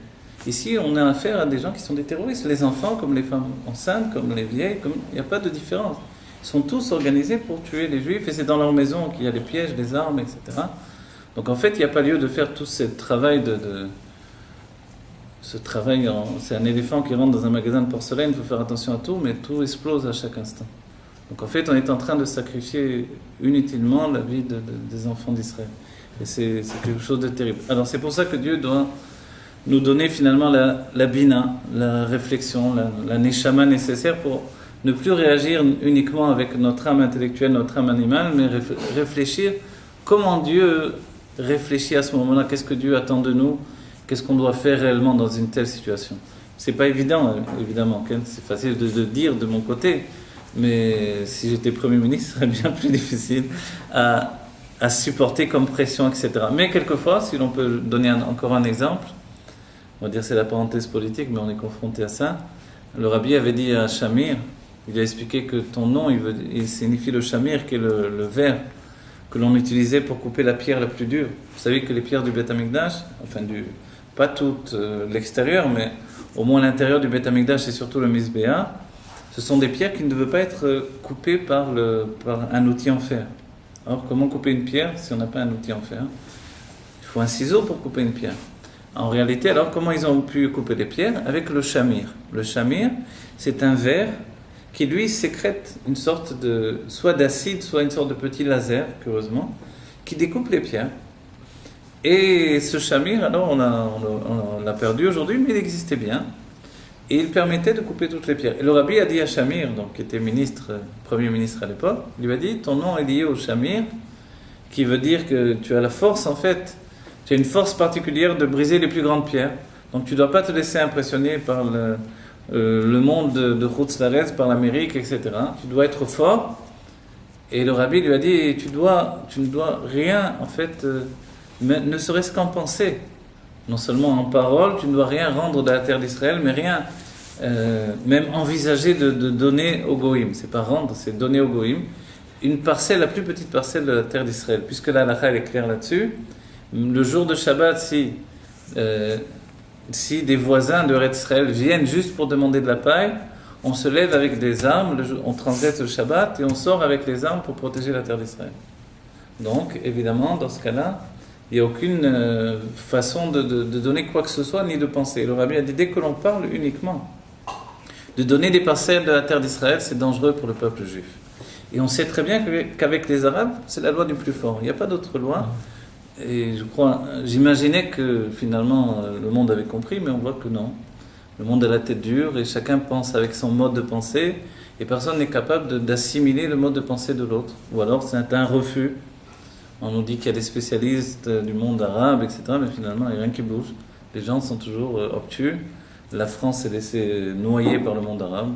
Ici, on a affaire à des gens qui sont des terroristes, les enfants comme les femmes enceintes, comme les vieilles, il n'y a pas de différence. Ils sont tous organisés pour tuer les juifs et c'est dans leur maison qu'il y a les pièges, les armes, etc. Donc en fait, il n'y a pas lieu de faire tout ce travail c'est un éléphant qui rentre dans un magasin de porcelaine, il faut faire attention à tout, mais tout explose à chaque instant. Donc en fait, on est en train de sacrifier inutilement la vie des enfants d'Israël. Et c'est quelque chose de terrible. Alors c'est pour ça que Dieu doit nous donner finalement la bina, la réflexion, la neshama nécessaire pour ne plus réagir uniquement avec notre âme intellectuelle, notre âme animale, mais réfléchir comment Dieu réfléchit à ce moment-là, qu'est-ce que Dieu attend de nous, qu'est-ce qu'on doit faire réellement dans une telle situation. C'est pas évident, évidemment, c'est facile de dire de mon côté, mais si j'étais Premier ministre, ce serait bien plus difficile à supporter comme pression, etc. Mais quelquefois, si l'on peut donner encore un exemple, on va dire c'est la parenthèse politique, mais on est confronté à ça. Le Rabbi avait dit à Shamir, il a expliqué que ton nom, il signifie le Shamir, qui est le verre que l'on utilisait pour couper la pierre la plus dure. Vous savez que les pierres du Beth Amikdash, enfin pas toute l'extérieur, mais au moins l'intérieur du Beth Amikdash et surtout le Mizbeah, ce sont des pierres qui ne devaient pas être coupées par un outil en fer. Alors comment couper une pierre si on n'a pas un outil en fer? Il faut un ciseau pour couper une pierre. En réalité, alors comment ils ont pu couper les pierres? Avec le shamir. Le shamir, c'est un verre qui lui sécrète une sorte soit d'acide, soit une sorte de petit laser, curieusement, qui découpe les pierres. Et ce shamir, alors on l'a perdu aujourd'hui, mais il existait bien. Et il permettait de couper toutes les pierres. Et le Rabbi a dit à Shamir, donc, qui était premier ministre à l'époque, il lui a dit, ton nom est lié au Shamir, qui veut dire que tu as la force, en fait, tu as une force particulière de briser les plus grandes pierres. Donc tu ne dois pas te laisser impressionner par le monde de Chutz La'aretz, par l'Amérique, etc. Tu dois être fort. Et le Rabbi lui a dit, tu ne dois rien, en fait, ne serait-ce qu'en penser. Non seulement en parole, tu ne dois rien rendre de la terre d'Israël, mais rien, même envisager de donner au Goïm. C'est pas rendre, c'est donner au Goïm une parcelle, la plus petite parcelle de la terre d'Israël. Puisque la halakha est claire là-dessus, le jour de Shabbat, si des voisins de Eretz Israël viennent juste pour demander de la paille, on se lève avec des armes, on transgresse le Shabbat et on sort avec les armes pour protéger la terre d'Israël. Donc, évidemment, dans ce cas-là, il n'y a aucune façon de donner quoi que ce soit, ni de penser. Le Rabbi a dit, dès que l'on parle uniquement de donner des parcelles de la terre d'Israël, c'est dangereux pour le peuple juif. Et on sait très bien qu'avec les Arabes, c'est la loi du plus fort. Il n'y a pas d'autre loi. Et j'imaginais que finalement le monde avait compris, mais on voit que non. Le monde a la tête dure et chacun pense avec son mode de pensée et personne n'est capable d'assimiler le mode de pensée de l'autre. Ou alors c'est un refus. On nous dit qu'il y a des spécialistes du monde arabe, etc. Mais finalement, il n'y a rien qui bouge. Les gens sont toujours obtus. La France s'est laissée noyer par le monde arabe.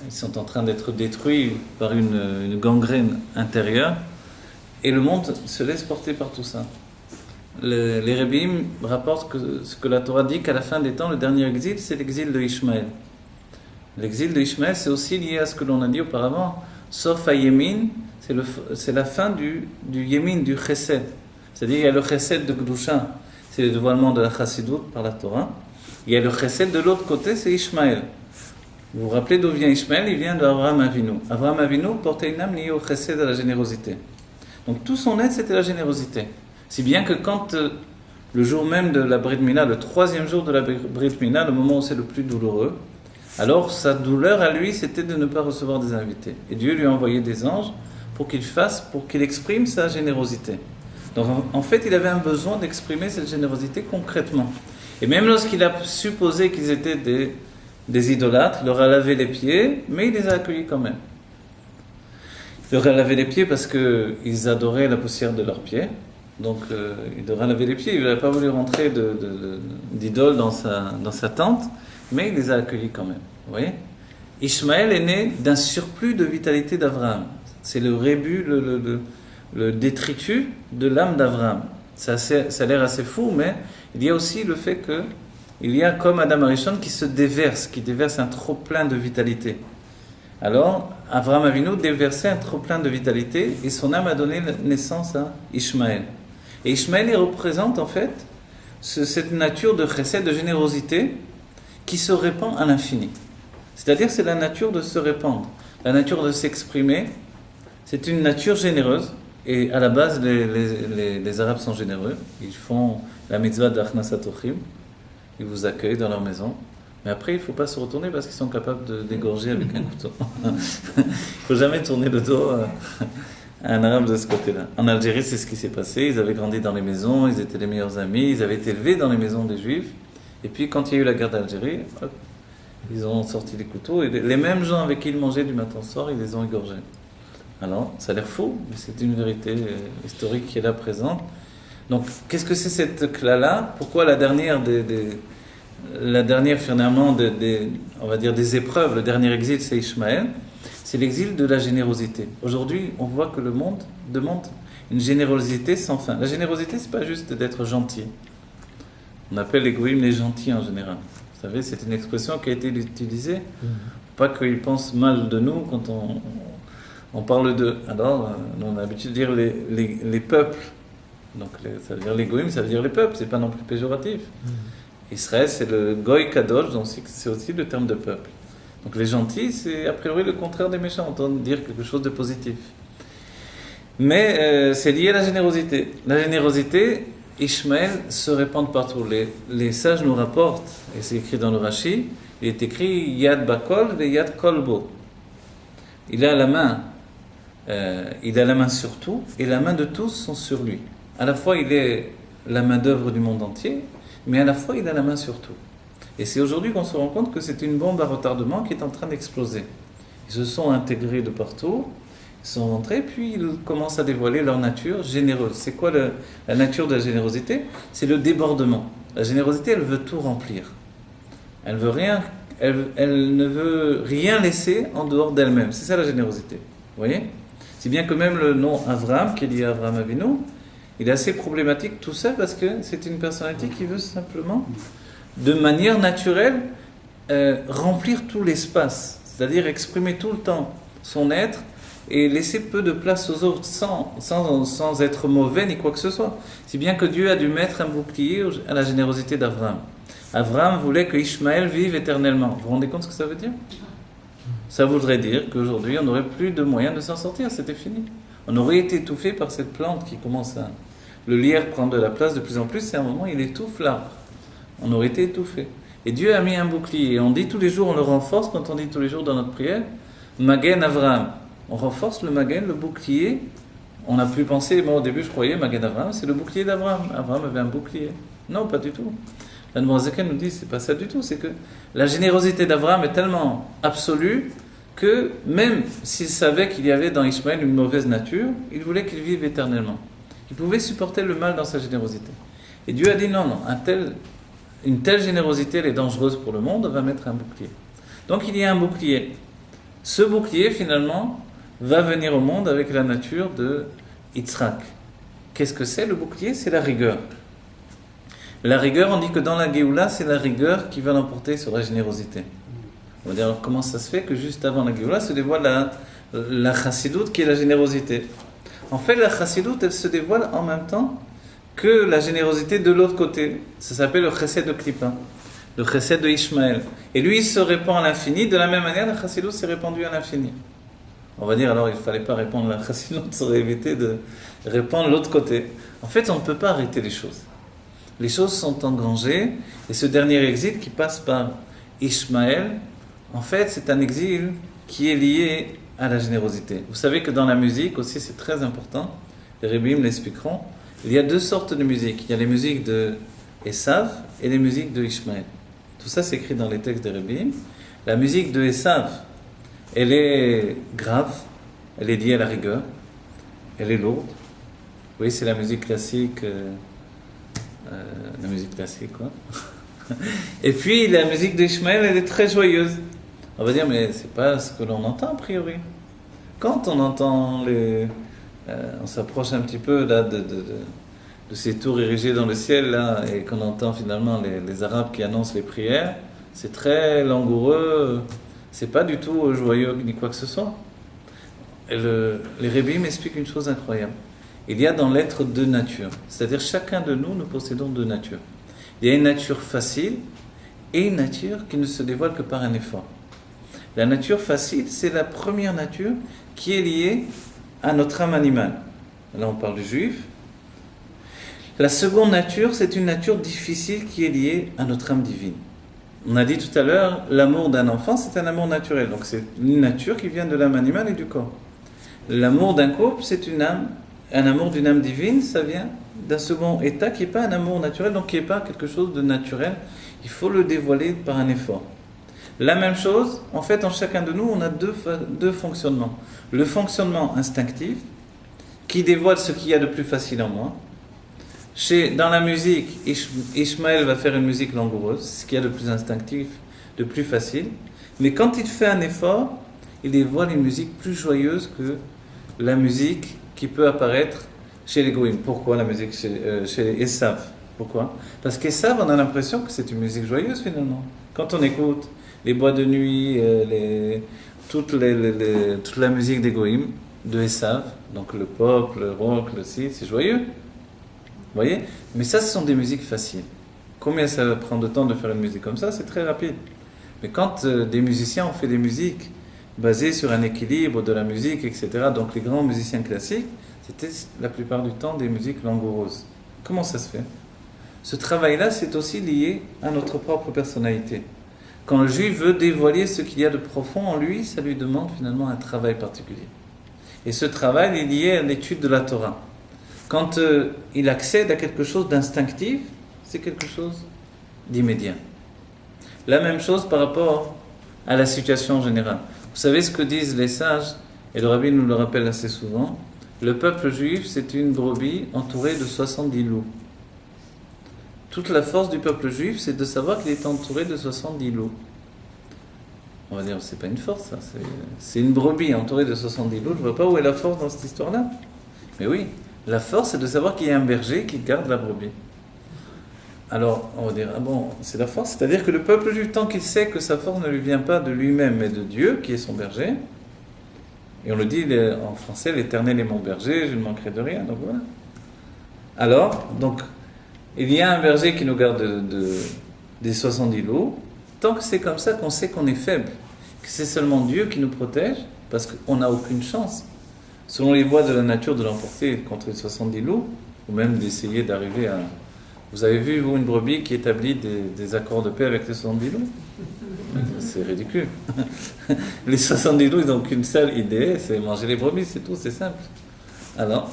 Ils sont en train d'être détruits par une gangrène intérieure. Et le monde se laisse porter par tout ça. Les Rebbeim rapportent ce que la Torah dit qu'à la fin des temps, le dernier exil, c'est l'exil de Ishmaël. L'exil de Ishmaël, c'est aussi lié à ce que l'on a dit auparavant. Sauf à Yémin, c'est la fin du Yémin, du Chesed. C'est-à-dire il y a le Chesed de Gdusha, c'est le dévoilement de la Chassidut par la Torah. Il y a le Chesed de l'autre côté, c'est Ishmaël. Vous vous rappelez d'où vient Ishmaël? Il vient d'Avraham Avinu. Avraham Avinu portait une âme liée au chesed, à la générosité. Donc tout son être, c'était la générosité. Si bien que quand le jour même de la Brit Mila, le 3e jour de la Brit Mila, le moment où c'est le plus douloureux, alors sa douleur à lui, c'était de ne pas recevoir des invités. Et Dieu lui a envoyé des anges pour qu'il exprime sa générosité. Donc en fait, il avait un besoin d'exprimer cette générosité concrètement. Et même lorsqu'il a supposé qu'ils étaient des idolâtres, il leur a lavé les pieds, mais il les a accueillis quand même. Il leur a lavé les pieds parce qu'ils adoraient la poussière de leurs pieds. Donc il leur a lavé les pieds, il n'avait pas voulu rentrer d'idole dans sa tente, mais il les a accueillis quand même. Vous voyez? Ishmaël est né d'un surplus de vitalité d'Abraham. C'est le rébut, le détritus de l'âme d'Abraham. Ça a l'air assez fou, mais il y a aussi le fait qu'il y a comme Adam Arishon qui déverse un trop-plein de vitalité. Alors, Avraham Avinu déversait un trop-plein de vitalité et son âme a donné naissance à Ishmaël. Et Ishmaël, il représente en fait cette nature de chesed, de générosité qui se répand à l'infini. C'est-à-dire c'est la nature de se répandre, la nature de s'exprimer. C'est une nature généreuse. Et à la base, les Arabes sont généreux. Ils font la mitzvah d'Achnasat Ochim. Ils vous accueillent dans leur maison. Mais après, il ne faut pas se retourner parce qu'ils sont capables d'égorger avec un couteau. Il ne faut jamais tourner le dos à un Arabe de ce côté-là. En Algérie, c'est ce qui s'est passé. Ils avaient grandi dans les maisons, ils étaient les meilleurs amis, ils avaient été élevés dans les maisons des Juifs. Et puis, quand il y a eu la guerre d'Algérie, hop, ils ont sorti les couteaux. Et les mêmes gens avec qui ils mangeaient du matin au soir, ils les ont égorgés. Alors, ça a l'air fou, mais c'est une vérité historique qui est là présente. Donc, qu'est-ce que c'est cette cla-là? Pourquoi la dernière finalement, on va dire des épreuves, le dernier exil, c'est Ishmaël? C'est l'exil de la générosité. Aujourd'hui, on voit que le monde demande une générosité sans fin. La générosité, c'est pas juste d'être gentil. On appelle les goïms les gentils en général. Vous savez, c'est une expression qui a été utilisée. Pas qu'ils pensent mal de nous quand on parle d'eux. Alors, on a l'habitude de dire les peuples. Donc, ça veut dire les goïms, ça veut dire les peuples. C'est pas non plus péjoratif. Israël, c'est le goy kadosh, donc c'est aussi le terme de peuple. Donc, les gentils, c'est a priori le contraire des méchants. On entend dire quelque chose de positif. Mais c'est lié à la générosité. La générosité, Ishmaël se répand partout. Les sages nous rapportent, et c'est écrit dans le Rashi, il est écrit Yad Bakol ve Yad Kolbo. Il a la main sur tout, et la main de tous sont sur lui. À la fois, il est la main d'œuvre du monde entier, mais à la fois, il a la main sur tout. Et c'est aujourd'hui qu'on se rend compte que c'est une bombe à retardement qui est en train d'exploser. Ils se sont intégrés de partout, ils sont rentrés, puis ils commencent à dévoiler leur nature généreuse. C'est quoi la nature de la générosité? C'est le débordement. La générosité, elle veut tout remplir. Elle ne veut rien laisser en dehors d'elle-même. C'est ça la générosité. Vous voyez? Si bien que même le nom Avraham, qui est lié à Avraham Avinu, il est assez problématique tout ça parce que c'est une personnalité qui veut simplement, de manière naturelle, remplir tout l'espace. C'est-à-dire exprimer tout le temps son être et laisser peu de place aux autres sans être mauvais ni quoi que ce soit. Si bien que Dieu a dû mettre un bouclier à la générosité d'Avraham. Avraham voulait que Ishmaël vive éternellement. Vous vous rendez compte ce que ça veut dire? Ça voudrait dire qu'aujourd'hui, on n'aurait plus de moyens de s'en sortir, c'était fini. On aurait été étouffé par cette plante qui commence à... Le lierre prend de la place de plus en plus, et à un moment, il étouffe l'arbre. On aurait été étouffé. Et Dieu a mis un bouclier. Et on dit tous les jours, on le renforce quand on dit tous les jours dans notre prière, Magen Avraham. On renforce le Magen, le bouclier. On a pu penser, moi au début je croyais, Magen Avraham, c'est le bouclier d'Avraham. Avraham avait un bouclier. Non, pas du tout. La Noirzekel nous dit, c'est pas ça du tout. C'est que la générosité d'Avraham est tellement absolue que même s'il savait qu'il y avait dans Ishmaël une mauvaise nature, il voulait qu'il vive éternellement. Il pouvait supporter le mal dans sa générosité. Et Dieu a dit non, une telle générosité, elle est dangereuse pour le monde, on va mettre un bouclier. Donc il y a un bouclier. Ce bouclier, finalement, va venir au monde avec la nature de Yitzhak. Qu'est-ce que c'est le bouclier? C'est la rigueur. La rigueur, on dit que dans la Géoula, c'est la rigueur qui va l'emporter sur la générosité. On va dire alors comment ça se fait que juste avant la Géoula se dévoile la chassidoute qui est la générosité. En fait, la chassidoute, elle se dévoile en même temps que la générosité de l'autre côté. Ça s'appelle le chesed de Klippa. le chesed de Ishmaël. Et lui, il se répand à l'infini, de la même manière, la chassidut s'est répandue à l'infini. On va dire alors, il ne fallait pas répandre la chassidut, ça aurait évité de répandre l'autre côté. En fait, on ne peut pas arrêter les choses. Les choses sont engrangées, et ce dernier exil qui passe par Ishmaël, en fait, c'est un exil qui est lié à la générosité. Vous savez que dans la musique aussi, c'est très important, les Rébim l'expliqueront, il y a deux sortes de musique. Il y a les musiques de Esav et les musiques de Ishmaël. Tout ça, c'est écrit dans les textes des Rébim. La musique de Esav, elle est grave, elle est liée à la rigueur, elle est lourde. Vous voyez, c'est la musique classique, quoi. Et puis, la musique d'Ishmaël, elle est très joyeuse. On va dire, mais c'est pas ce que l'on entend a priori. Quand on entend on s'approche un petit peu là de ces tours érigées dans le ciel là, et qu'on entend finalement les Arabes qui annoncent les prières, c'est très langoureux, c'est pas du tout joyeux ni quoi que ce soit. Et les Rébim expliquent une chose incroyable. Il y a dans l'être deux natures, c'est-à-dire chacun de nous possédons deux natures. Il y a une nature facile et une nature qui ne se dévoile que par un effort. La nature facile, c'est la première nature qui est liée à notre âme animale. Là, on parle du juif. La seconde nature, c'est une nature difficile qui est liée à notre âme divine. On a dit tout à l'heure, l'amour d'un enfant, c'est un amour naturel. Donc, c'est une nature qui vient de l'âme animale et du corps. L'amour d'un couple, c'est un amour d'une âme divine, ça vient d'un second état qui n'est pas un amour naturel, donc qui n'est pas quelque chose de naturel. Il faut le dévoiler par un effort. La même chose, en fait, en chacun de nous, on a deux fonctionnements. Le fonctionnement instinctif, qui dévoile ce qu'il y a de plus facile en moi. Dans la musique, Ishmaël va faire une musique langoureuse, ce qu'il y a de plus instinctif, de plus facile. Mais quand il fait un effort, il dévoile une musique plus joyeuse que la musique qui peut apparaître chez les Goïm. Pourquoi la musique chez Esav? Pourquoi? Parce qu'Esav, on a l'impression que c'est une musique joyeuse finalement. Quand on écoute les bois de nuit, toute la musique des Goïm, de Esav, donc le pop, le rock, c'est joyeux. Vous voyez? Mais ça, ce sont des musiques faciles. Combien ça prend de temps de faire une musique comme ça? C'est très rapide. Mais quand des musiciens ont fait des musiques basées sur un équilibre de la musique, etc., donc les grands musiciens classiques, c'était la plupart du temps des musiques langoureuses. Comment ça se fait? Ce travail-là, c'est aussi lié à notre propre personnalité. Quand le juif veut dévoiler ce qu'il y a de profond en lui, ça lui demande finalement un travail particulier. Et ce travail est lié à l'étude de la Torah. Quand il accède à quelque chose d'instinctif, c'est quelque chose d'immédiat. La même chose par rapport à la situation générale. Vous savez ce que disent les sages, et le rabbi nous le rappelle assez souvent, le peuple juif, c'est une brebis entourée de 70 loups. Toute la force du peuple juif, c'est de savoir qu'il est entouré de 70 loups. On va dire, c'est pas une force, ça. C'est une brebis entourée de 70 loups. Je ne vois pas où est la force dans cette histoire-là. Mais oui, la force, c'est de savoir qu'il y a un berger qui garde la brebis. Alors, on va dire, ah bon, c'est la force. C'est-à-dire que le peuple juif, tant qu'il sait que sa force ne lui vient pas de lui-même, mais de Dieu, qui est son berger, et on le dit en français, l'Éternel est mon berger, je ne manquerai de rien. Donc voilà. Alors, donc, il y a un berger qui nous garde des 70 loups. Tant que c'est comme ça qu'on sait qu'on est faible, que c'est seulement Dieu qui nous protège, parce qu'on n'a aucune chance, selon les voies de la nature, de l'emporter contre les 70 loups, ou même d'essayer d'arriver à... Vous avez vu, vous, une brebis qui établit des accords de paix avec les 70 loups? C'est ridicule. Les 70 loups, ils n'ont qu'une seule idée, c'est manger les brebis, c'est tout, c'est simple. Alors,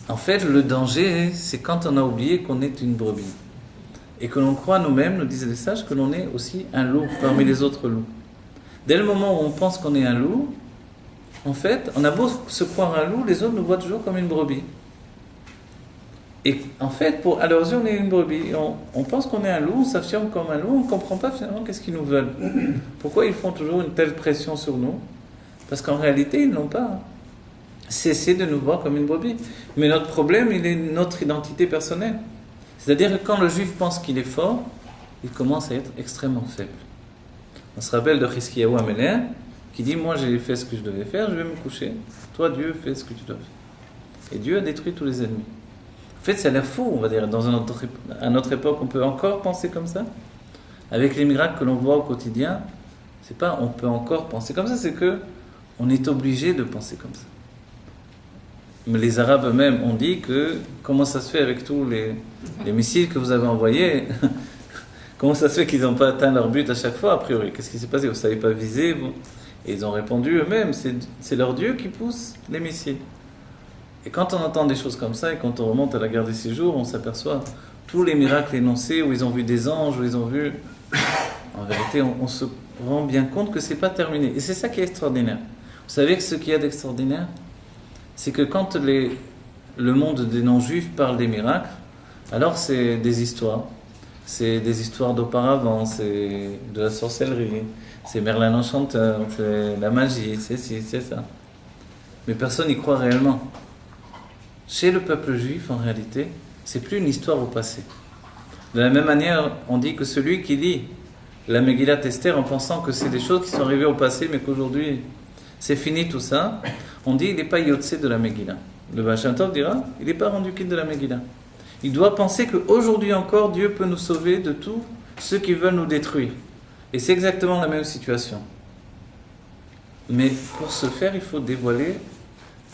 en fait, le danger, c'est quand on a oublié qu'on est une brebis. Et que l'on croit nous-mêmes, nous disent les sages, que l'on est aussi un loup parmi les autres loups. Dès le moment où on pense qu'on est un loup, en fait, on a beau se croire un loup, les autres nous voient toujours comme une brebis. Et en fait, à leurs yeux, on est une brebis. On pense qu'on est un loup, on s'affirme comme un loup, on ne comprend pas finalement qu'est-ce qu'ils nous veulent. Pourquoi ils font toujours une telle pression sur nous? Parce qu'en réalité, ils n'ont pas cessé de nous voir comme une brebis. Mais notre problème, il est notre identité personnelle. C'est-à-dire que quand le juif pense qu'il est fort, il commence à être extrêmement faible. On se rappelle de Chizkiyahu Améler, qui dit, moi j'ai fait ce que je devais faire, je vais me coucher. Toi, Dieu, fais ce que tu dois faire. Et Dieu a détruit tous les ennemis. En fait, ça a l'air fou, on va dire. À notre époque, on peut encore penser comme ça. Avec les miracles que l'on voit au quotidien, c'est pas on peut encore penser comme ça, c'est que on est obligé de penser comme ça. Mais les Arabes eux-mêmes ont dit que comment ça se fait avec tous les missiles que vous avez envoyés, comment ça se fait qu'ils n'ont pas atteint leur but à chaque fois, a priori? Qu'est-ce qui s'est passé? Vous ne savez pas viser vous? Et ils ont répondu eux-mêmes, c'est leur Dieu qui pousse les missiles. Et quand on entend des choses comme ça, et quand on remonte à la guerre des 6 jours, on s'aperçoit tous les miracles énoncés, où ils ont vu des anges, où ils ont vu... En vérité, on se rend bien compte que c'est pas terminé. Et c'est ça qui est extraordinaire. Vous savez que ce qu'il y a d'extraordinaire, c'est que quand le monde des non-juifs parle des miracles, alors c'est des histoires. C'est des histoires d'auparavant, c'est de la sorcellerie, c'est Merlin l'Enchanteur, c'est la magie, c'est ci, c'est ça. Mais personne n'y croit réellement. Chez le peuple juif, en réalité, c'est plus une histoire au passé. De la même manière, on dit que celui qui lit la Megillat Esther en pensant que c'est des choses qui sont arrivées au passé, mais qu'aujourd'hui c'est fini tout ça, on dit il n'est pas Yotse de la Megillah. Le Baal Shem Tov dira il n'est pas rendu quitte de la Megillah. Il doit penser qu'aujourd'hui encore Dieu peut nous sauver de tous ceux qui veulent nous détruire. Et c'est exactement la même situation. Mais pour ce faire, il faut dévoiler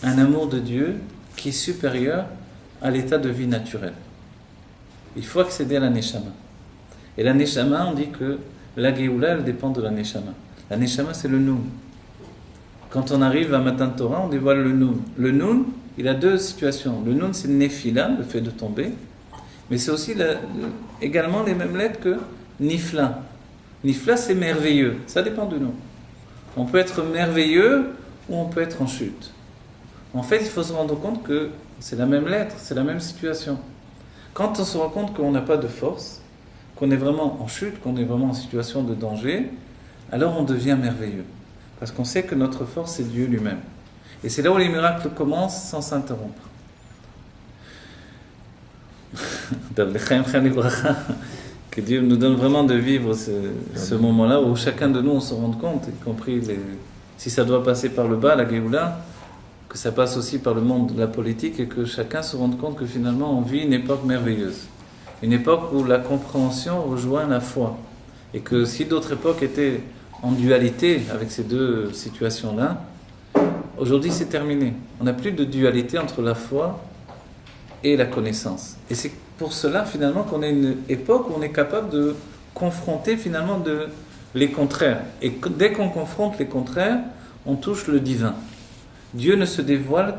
un amour de Dieu qui est supérieur à l'état de vie naturel. Il faut accéder à la Neshama. Et la Neshama, on dit que la Géoula, elle dépend de la Neshama. La Neshama, c'est le Noun. Quand on arrive à Matan Torah, on dévoile le Noun. Le Noun, il a deux situations. Le Noun, c'est le Nephila, le fait de tomber. Mais c'est aussi également les mêmes lettres que Nifla. Nifla, c'est merveilleux. Ça dépend de nous. On peut être merveilleux ou on peut être en chute. En fait, il faut se rendre compte que c'est la même lettre, c'est la même situation. Quand on se rend compte qu'on n'a pas de force, qu'on est vraiment en chute, qu'on est vraiment en situation de danger, alors on devient merveilleux. Parce qu'on sait que notre force, c'est Dieu lui-même. Et c'est là où les miracles commencent sans s'interrompre. Que Dieu nous donne vraiment de vivre ce moment-là où chacun de nous, on se rend compte, y compris si ça doit passer par le bas, la Géoula, que ça passe aussi par le monde de la politique et que chacun se rende compte que finalement on vit une époque merveilleuse. Une époque où la compréhension rejoint la foi. Et que si d'autres époques étaient en dualité avec ces deux situations-là, aujourd'hui c'est terminé. On n'a plus de dualité entre la foi et la connaissance. Et c'est pour cela finalement qu'on a une époque où on est capable de confronter finalement les contraires. Et dès qu'on confronte les contraires, on touche le divin. Dieu ne se dévoile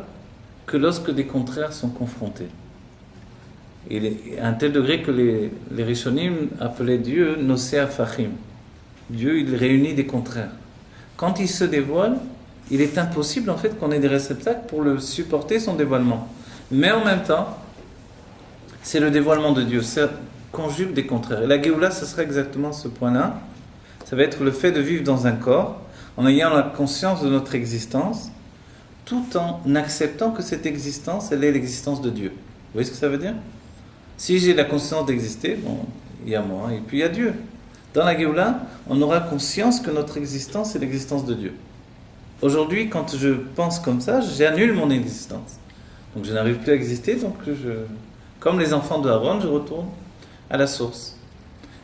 que lorsque des contraires sont confrontés. Et à un tel degré que les Rishonim appelaient Dieu Nosea Fachim. Dieu, il réunit des contraires. Quand il se dévoile, il est impossible en fait qu'on ait des réceptacles pour le supporter son dévoilement. Mais en même temps, c'est le dévoilement de Dieu. Ça conjugue des contraires. Et la Géoula, ce sera exactement ce point-là. Ça va être le fait de vivre dans un corps, en ayant la conscience de notre existence, tout en acceptant que cette existence, elle est l'existence de Dieu. Vous voyez ce que ça veut dire? Si j'ai la conscience d'exister, bon, il y a moi et puis il y a Dieu. Dans la Géoula, on aura conscience que notre existence est l'existence de Dieu. Aujourd'hui, quand je pense comme ça, j'annule mon existence. Donc je n'arrive plus à exister, donc comme les enfants de Aaron, je retourne à la source.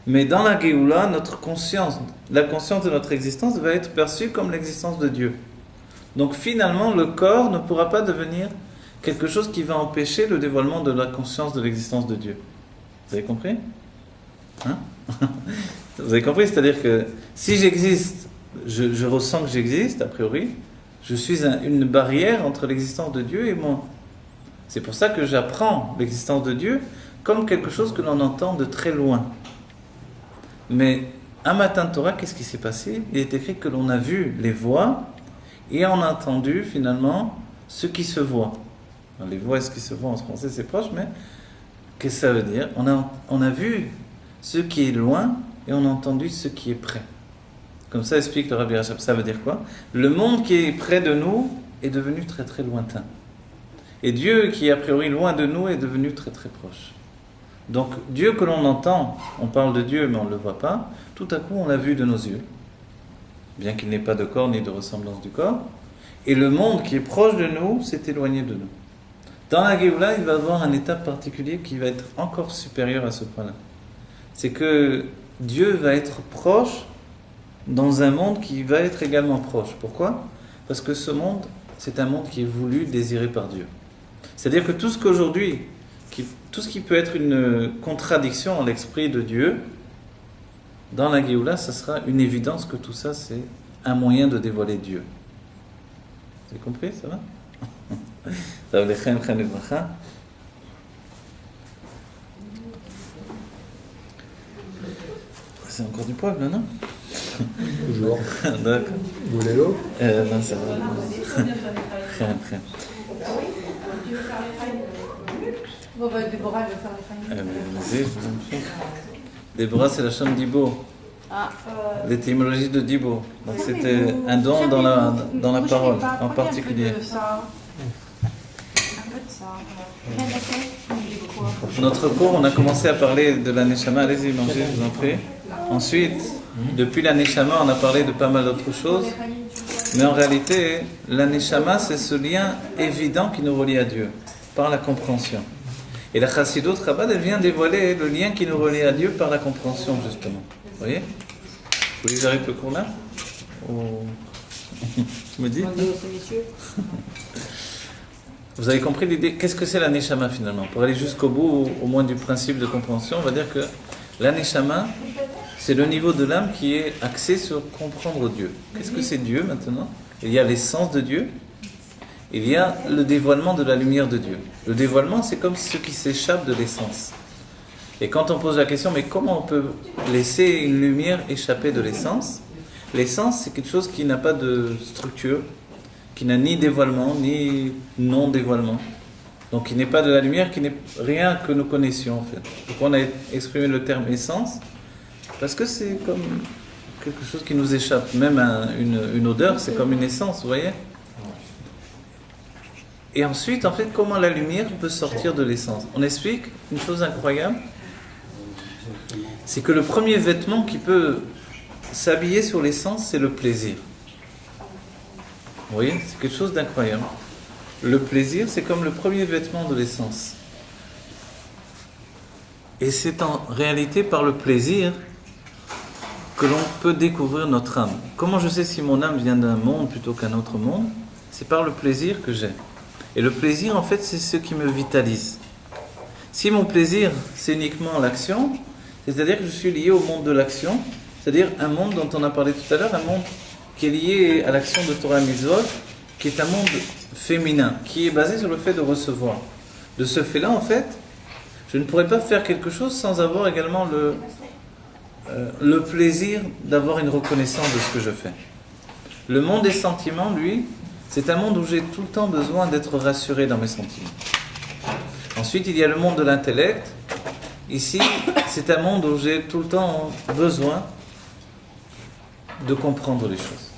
Mais dans la Géoula, notre conscience, la conscience de notre existence va être perçue comme l'existence de Dieu. Donc finalement, le corps ne pourra pas devenir quelque chose qui va empêcher le dévoilement de la conscience de l'existence de Dieu. Vous avez compris? Hein? Vous avez compris? C'est-à-dire que si j'existe, je ressens que j'existe, a priori, je suis une barrière entre l'existence de Dieu et moi. C'est pour ça que j'apprends l'existence de Dieu comme quelque chose que l'on entend de très loin. Mais à Matan Torah, qu'est-ce qui s'est passé? Il est écrit que l'on a vu les voix et on a entendu finalement ce qui se voit. Alors, les voix et ce qui se voit en français c'est proche, mais qu'est-ce que ça veut dire? On a vu ce qui est loin et on a entendu ce qui est près. Comme ça explique le Rabbi Rachab. Ça veut dire quoi? Le monde qui est près de nous est devenu très très lointain. Et Dieu qui est a priori loin de nous est devenu très très proche. Donc Dieu que l'on entend, on parle de Dieu mais on ne le voit pas, tout à coup on l'a vu de nos yeux. Bien qu'il n'ait pas de corps ni de ressemblance du corps. Et le monde qui est proche de nous s'est éloigné de nous. Dans la Géoula, il va y avoir un état particulier qui va être encore supérieur à ce point-là. C'est que Dieu va être proche dans un monde qui va être également proche. Pourquoi? Parce que ce monde, c'est un monde qui est voulu, désiré par Dieu. C'est-à-dire que tout ce qu'aujourd'hui, tout ce qui peut être une contradiction en l'esprit de Dieu, dans la Géoula, ça sera une évidence que tout ça, c'est un moyen de dévoiler Dieu. Vous avez compris, ça va? Ça va, les chem, chem, les bracha. C'est encore du poivre, là, non? Toujours. D'accord. Vous voulez l'eau? Non, ça va. Chem, chem. Bon, bah, Déborah, elle va faire les familles. Vas-y, je vous en prie. Déborah, c'est la chambre d'Ibo. L'étymologie de Dibo. Donc c'était un don dans la parole en particulier. Un peu de ça. Notre cours, on a commencé à parler de la Neshama. Allez-y, mangez, je vous en prie. Ensuite, depuis la Neshama, on a parlé de pas mal d'autres choses. Mais en réalité, la Neshama, c'est ce lien évident qui nous relie à Dieu, par la compréhension. Et la Chassidut Chabad, elle vient dévoiler le lien qui nous relie à Dieu par la compréhension, justement. Vous voyez? Vous voulez que j'arrête le cours là? Tu me dis? Vous avez compris l'idée? Qu'est-ce que c'est la Neshama finalement? Pour aller jusqu'au bout, au moins du principe de compréhension, on va dire que la Neshama, c'est le niveau de l'âme qui est axé sur comprendre Dieu. Qu'est-ce que c'est Dieu maintenant? Il y a l'essence de Dieu, il y a le dévoilement de la lumière de Dieu. Le dévoilement, c'est comme ce qui s'échappe de l'essence. Et quand on pose la question, mais comment on peut laisser une lumière échapper de l'essence? L'essence, c'est quelque chose qui n'a pas de structure, qui n'a ni dévoilement, ni non-dévoilement. Donc qui n'est pas de la lumière, qui n'est rien que nous connaissions en fait. Pourquoi on a exprimé le terme essence? Parce que c'est comme quelque chose qui nous échappe. Même une odeur, c'est comme une essence, vous voyez? Et ensuite, en fait, comment la lumière peut sortir de l'essence? On explique une chose incroyable. C'est que le premier vêtement qui peut s'habiller sur l'essence, c'est le plaisir. Vous voyez? C'est quelque chose d'incroyable. Le plaisir, c'est comme le premier vêtement de l'essence. Et c'est en réalité par le plaisir que l'on peut découvrir notre âme. Comment je sais si mon âme vient d'un monde plutôt qu'un autre monde? C'est par le plaisir que j'ai. Et le plaisir, en fait, c'est ce qui me vitalise. Si mon plaisir, c'est uniquement l'action, c'est-à-dire que je suis lié au monde de l'action, c'est-à-dire un monde dont on a parlé tout à l'heure, un monde qui est lié à l'action de Torah Mitzvot, qui est un monde féminin, qui est basé sur le fait de recevoir. De ce fait-là, en fait, je ne pourrais pas faire quelque chose sans avoir également le plaisir d'avoir une reconnaissance de ce que je fais. Le monde des sentiments, lui, c'est un monde où j'ai tout le temps besoin d'être rassuré dans mes sentiments. Ensuite, il y a le monde de l'intellect. Ici, c'est un monde où j'ai tout le temps besoin de comprendre les choses.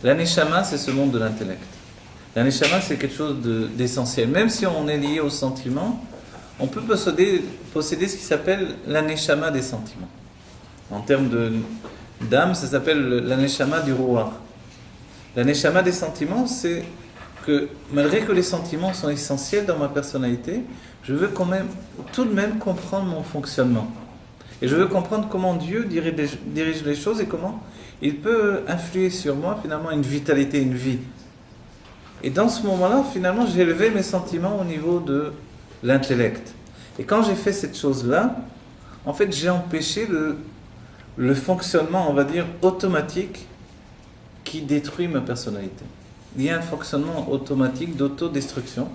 La Neshama, c'est ce monde de l'intellect. La Neshama, c'est quelque chose d'essentiel. Même si on est lié aux sentiments, on peut posséder ce qui s'appelle la Neshama des sentiments. En termes d'âme, ça s'appelle la Neshama du Ruach. La Neshama des sentiments, c'est que malgré que les sentiments sont essentiels dans ma personnalité, je veux quand même, tout de même comprendre mon fonctionnement. Et je veux comprendre comment Dieu dirige les choses et comment il peut influer sur moi finalement une vitalité, une vie. Et dans ce moment-là, finalement, j'ai élevé mes sentiments au niveau de l'intellect. Et quand j'ai fait cette chose-là, en fait, j'ai empêché le fonctionnement, on va dire, automatique qui détruit ma personnalité. Il y a un fonctionnement automatique d'autodestruction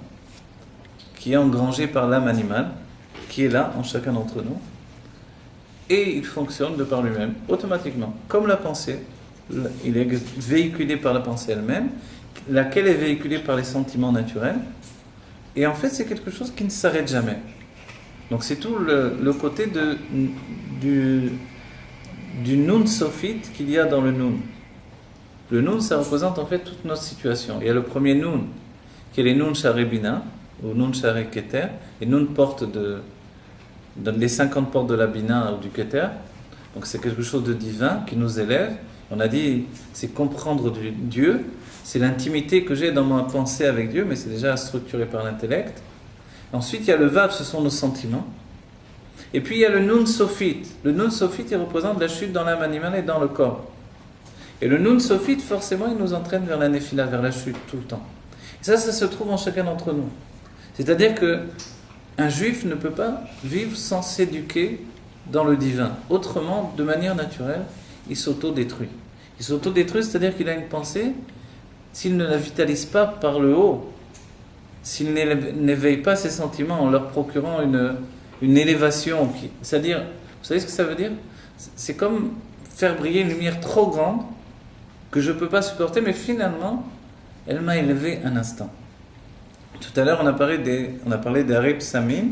qui est engrangé par l'âme animale, qui est là en chacun d'entre nous, et il fonctionne de par lui-même, automatiquement, comme la pensée. Il est véhiculé par la pensée elle-même, laquelle est véhiculée par les sentiments naturels, et en fait c'est quelque chose qui ne s'arrête jamais. Donc c'est tout le côté du Nun Sophite qu'il y a dans le Nun. Le Nun, ça représente en fait toute notre situation. Il y a le premier Nun, qui est les Nun Share Bina, ou Nun Share Keter. Les Nun portent dans les 50 portes de la Bina ou du Keter. Donc c'est quelque chose de divin qui nous élève. On a dit, c'est comprendre Dieu, c'est l'intimité que j'ai dans ma pensée avec Dieu, mais c'est déjà structuré par l'intellect. Ensuite, il y a le Vav, ce sont nos sentiments. Et puis il y a le Nun Sophite. Le Nun Sophite, il représente la chute dans l'âme animale et dans le corps. Et le Nun Sophite, forcément, il nous entraîne vers la Néphila, vers la chute, tout le temps. Et ça se trouve en chacun d'entre nous. C'est-à-dire qu'un juif ne peut pas vivre sans s'éduquer dans le divin. Autrement, de manière naturelle, il s'auto-détruit. Il s'auto-détruit, c'est-à-dire qu'il a une pensée, s'il ne la vitalise pas par le haut, s'il n'éveille pas ses sentiments en leur procurant une élévation, c'est-à-dire, vous savez ce que ça veut dire? C'est comme faire briller une lumière trop grande que je ne peux pas supporter, mais finalement, elle m'a élevé un instant. Tout à l'heure, on a parlé des Arib Samim.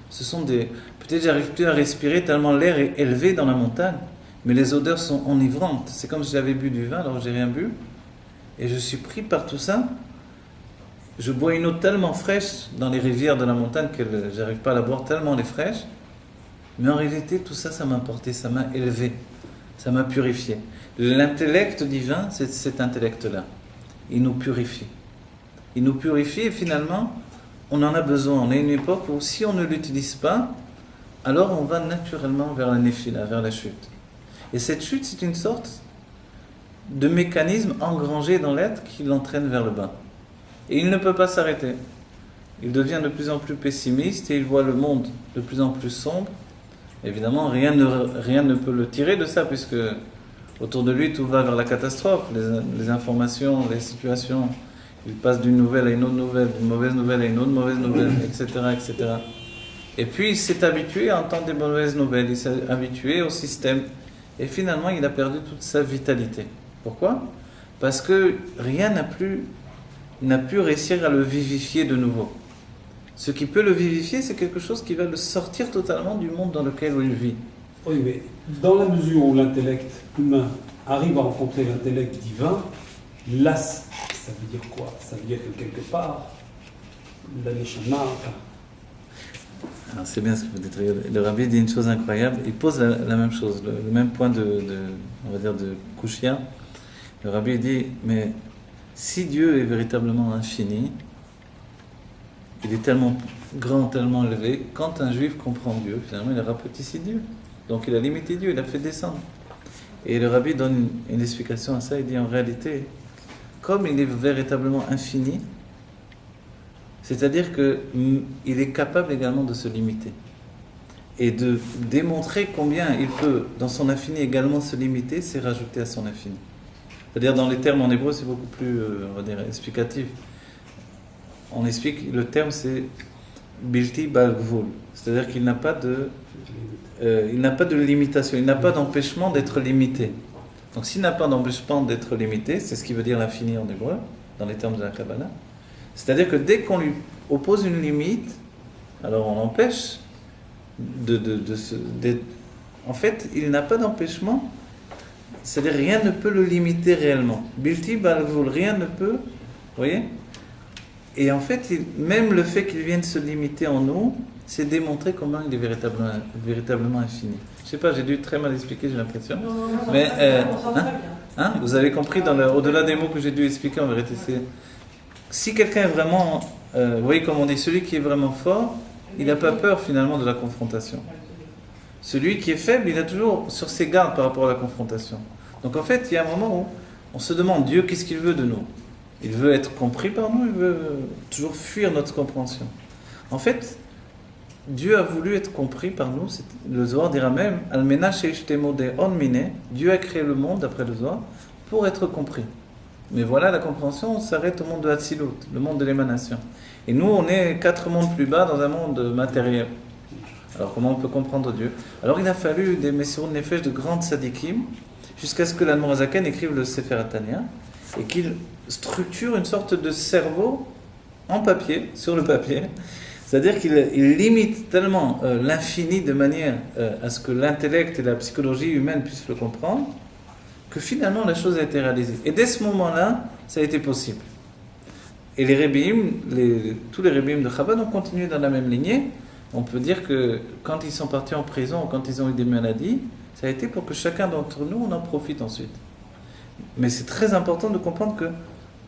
Ce sont des... Peut-être j'arrive plus à respirer tellement l'air est élevé dans la montagne, mais les odeurs sont enivrantes. C'est comme si j'avais bu du vin alors que j'ai rien bu. Et je suis pris par tout ça. Je bois une eau tellement fraîche dans les rivières de la montagne que j'arrive pas à la boire tellement elle est fraîche. Mais en réalité, tout ça, ça m'a porté, ça m'a élevé, ça m'a purifié. L'intellect divin, c'est cet intellect-là. Il nous purifie. Il nous purifie et finalement, on en a besoin. On est à une époque où si on ne l'utilise pas, alors on va naturellement vers la néphila, vers la chute. Et cette chute, c'est une sorte de mécanisme engrangé dans l'être qui l'entraîne vers le bas. Et il ne peut pas s'arrêter. Il devient de plus en plus pessimiste et il voit le monde de plus en plus sombre. Évidemment, rien ne peut le tirer de ça, puisque autour de lui, tout va vers la catastrophe. Les informations, les situations, il passe d'une nouvelle à une autre nouvelle, d'une mauvaise nouvelle à une autre mauvaise nouvelle, etc., etc. Et puis, il s'est habitué à entendre des mauvaises nouvelles, il s'est habitué au système. Et finalement, il a perdu toute sa vitalité. Pourquoi? Parce que rien n'a pu réussir à le vivifier de nouveau. Ce qui peut le vivifier, c'est quelque chose qui va le sortir totalement du monde dans lequel il vit. Oui, mais dans la mesure où l'intellect humain arrive à rencontrer l'intellect divin, là, ça veut dire quoi? Ça veut dire que quelque part, la neshama, Alors c'est bien ce que vous dites. Le rabbi dit une chose incroyable. Il pose la même chose, le même point on va dire de Kushia. Le rabbi dit, mais si Dieu est véritablement infini, il est tellement grand, tellement élevé, quand un juif comprend Dieu, finalement il a rapetissé Dieu. Donc il a limité Dieu, il a fait descendre. Et le rabbi donne une explication à ça, il dit en réalité, comme il est véritablement infini, c'est-à-dire qu'il est capable également de se limiter. Et de démontrer combien il peut, dans son infini, également se limiter, c'est rajouter à son infini. C'est-à-dire dans les termes en hébreu, c'est beaucoup plus, on va dire, explicatif. On explique, le terme c'est Bilti Bal Gvul, c'est-à-dire qu'il n'a pas de limitation, il n'a pas d'empêchement d'être limité. Donc s'il n'a pas d'empêchement d'être limité, c'est ce qui veut dire l'infini en hébreu, dans les termes de la Kabbalah, c'est-à-dire que dès qu'on lui oppose une limite, alors on l'empêche en fait, il n'a pas d'empêchement, c'est-à-dire rien ne peut le limiter réellement. Bilti Bal Gvul, rien ne peut, vous voyez? Et en fait, même le fait qu'il vienne se limiter en nous, c'est démontrer comment il est véritablement infini. Je ne sais pas, j'ai dû très mal expliquer, j'ai l'impression. Mais vous avez compris, au-delà des mots que j'ai dû expliquer, en vérité, c'est... Si quelqu'un est vraiment... vous voyez, comme on dit, celui qui est vraiment fort, il n'a pas peur finalement de la confrontation. Celui qui est faible, il a toujours sur ses gardes par rapport à la confrontation. Donc en fait, il y a un moment où on se demande, Dieu, qu'est-ce qu'il veut de nous? Il veut être compris par nous, il veut toujours fuir notre compréhension. En fait, Dieu a voulu être compris par nous. Le Zohar dira même, Almena sheishtemode on mine, Dieu a créé le monde, d'après le Zohar, pour être compris. Mais voilà, la compréhension s'arrête au monde de Hatzilut, le monde de l'émanation. Et nous, on est 4 mondes plus bas dans un monde matériel. Alors comment on peut comprendre Dieu? Alors il a fallu des Messirot Nefesh de grandes sadikim, jusqu'à ce que l'Admor HaZaken écrive le Sefer HaTanya, et qu'il structure une sorte de cerveau en papier, sur le papier. C'est-à-dire qu'il limite tellement l'infini de manière à ce que l'intellect et la psychologie humaine puissent le comprendre, que finalement la chose a été réalisée. Et dès ce moment-là, ça a été possible. Et les Rebbeim, tous les Rebbeim de Chabad ont continué dans la même lignée. On peut dire que quand ils sont partis en prison, quand ils ont eu des maladies, ça a été pour que chacun d'entre nous, on en profite ensuite. Mais c'est très important de comprendre que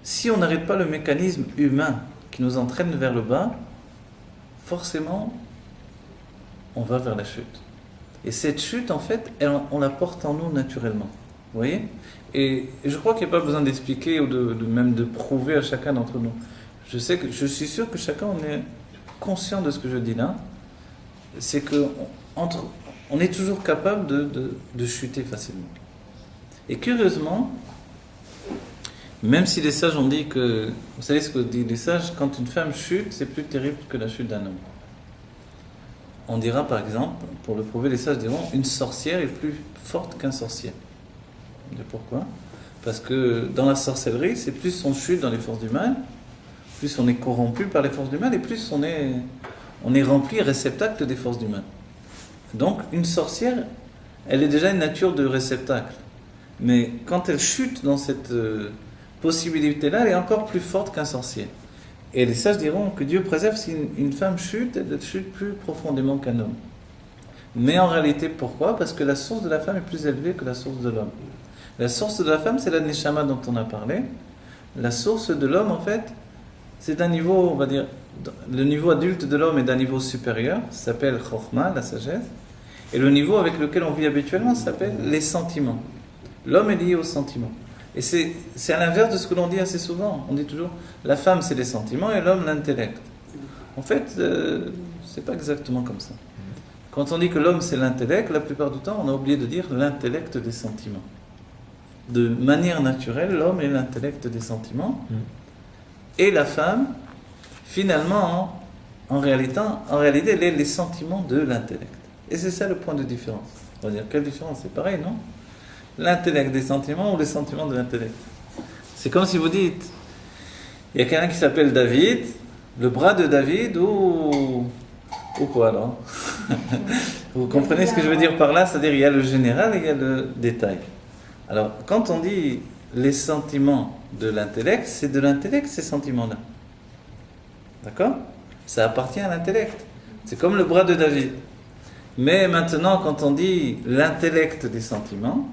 si on n'arrête pas le mécanisme humain qui nous entraîne vers le bas, forcément, on va vers la chute. Et cette chute, en fait, on la porte en nous naturellement. Vous voyez? Et je crois qu'il n'y a pas besoin d'expliquer ou même de prouver à chacun d'entre nous. Je suis sûr que chacun on est conscient de ce que je dis là. C'est que on est toujours capable de chuter facilement. Et curieusement, même si les sages ont dit que, vous savez ce que disent les sages, quand une femme chute, c'est plus terrible que la chute d'un homme. On dira par exemple, pour le prouver, les sages diront, une sorcière est plus forte qu'un sorcier. Et pourquoi? Parce que dans la sorcellerie, c'est plus on chute dans les forces du mal, plus on est corrompu par les forces du mal, et plus on est rempli réceptacle des forces du mal. Donc une sorcière, elle est déjà une nature de réceptacle. Mais quand elle chute dans cette possibilité-là, elle est encore plus forte qu'un sorcier. Et les sages diront que Dieu préserve si une femme chute, elle chute plus profondément qu'un homme. Mais en réalité, pourquoi? Parce que la source de la femme est plus élevée que la source de l'homme. La source de la femme, c'est la neshama dont on a parlé. La source de l'homme, en fait, c'est d'un niveau, on va dire, le niveau adulte de l'homme est d'un niveau supérieur, ça s'appelle chokhma, la sagesse. Et le niveau avec lequel on vit habituellement s'appelle les sentiments. L'homme est lié aux sentiments. Et c'est à l'inverse de ce que l'on dit assez souvent. On dit toujours, la femme c'est les sentiments et l'homme l'intellect. En fait, c'est pas exactement comme ça. Quand on dit que l'homme c'est l'intellect, la plupart du temps, on a oublié de dire l'intellect des sentiments. De manière naturelle, l'homme est l'intellect des sentiments. Et la femme, finalement, en réalité, elle est les sentiments de l'intellect. Et c'est ça le point de différence. On va dire, quelle différence? C'est pareil, non? L'intellect des sentiments ou les sentiments de l'intellect. C'est comme si vous dites, il y a quelqu'un qui s'appelle David, le bras de David ou quoi alors? Vous comprenez ce que je veux dire par là? C'est-à-dire il y a le général et il y a le détail. Alors quand on dit les sentiments de l'intellect, c'est de l'intellect ces sentiments-là. D'accord? Ça appartient à l'intellect. C'est comme le bras de David. Mais maintenant quand on dit l'intellect des sentiments,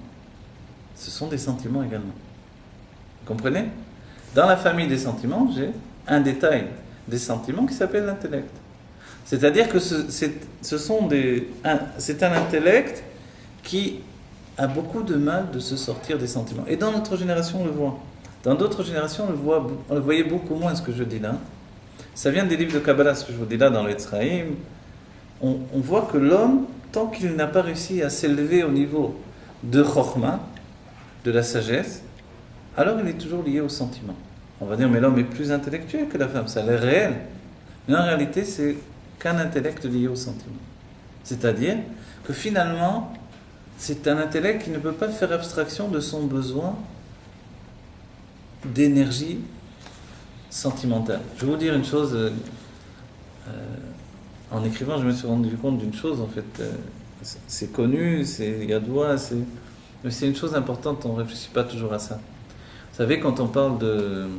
ce sont des sentiments également. Vous comprenez? Dans la famille des sentiments, j'ai un détail des sentiments qui s'appelle l'intellect. C'est-à-dire que c'est un intellect qui a beaucoup de mal de se sortir des sentiments. Et dans notre génération, on le voit. Dans d'autres générations, on le voyait beaucoup moins, ce que je dis là. Ça vient des livres de Kabbalah, ce que je vous dis là, dans le Etzraïm. On voit que l'homme, tant qu'il n'a pas réussi à s'élever au niveau de Chokhmah, de la sagesse, alors il est toujours lié au sentiment. On va dire, mais l'homme est plus intellectuel que la femme, ça a l'air réel. Mais en réalité, c'est qu'un intellect lié au sentiment. C'est-à-dire que finalement, c'est un intellect qui ne peut pas faire abstraction de son besoin d'énergie sentimentale. Je vais vous dire une chose, en écrivant, je me suis rendu compte d'une chose, en fait, c'est connu, c'est yadoua, mais c'est une chose importante, on ne réfléchit pas toujours à ça. Vous savez, quand on parle de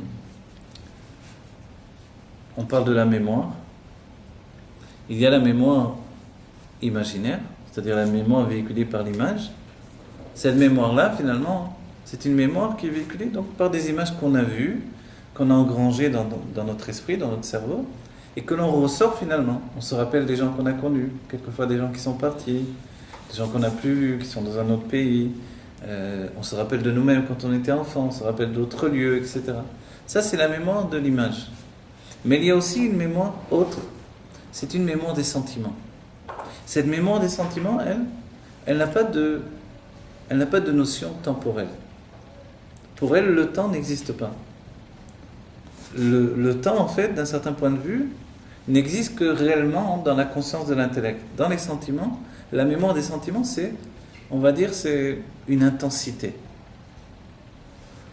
la mémoire, il y a la mémoire imaginaire, c'est-à-dire la mémoire véhiculée par l'image. Cette mémoire-là, finalement, c'est une mémoire qui est véhiculée donc, par des images qu'on a vues, qu'on a engrangées dans notre esprit, dans notre cerveau, et que l'on ressort finalement. On se rappelle des gens qu'on a connus, quelquefois des gens qui sont partis, des gens qu'on n'a plus vus, qui sont dans un autre pays. On se rappelle de nous-mêmes quand on était enfant, on se rappelle d'autres lieux, etc. Ça, c'est la mémoire de l'image. Mais il y a aussi une mémoire autre. C'est une mémoire des sentiments. Cette mémoire des sentiments, elle n'a pas de notion temporelle. Pour elle, le temps n'existe pas. Le temps, en fait, d'un certain point de vue, n'existe que réellement dans la conscience de l'intellect. Dans les sentiments, la mémoire des sentiments, on va dire, c'est une intensité.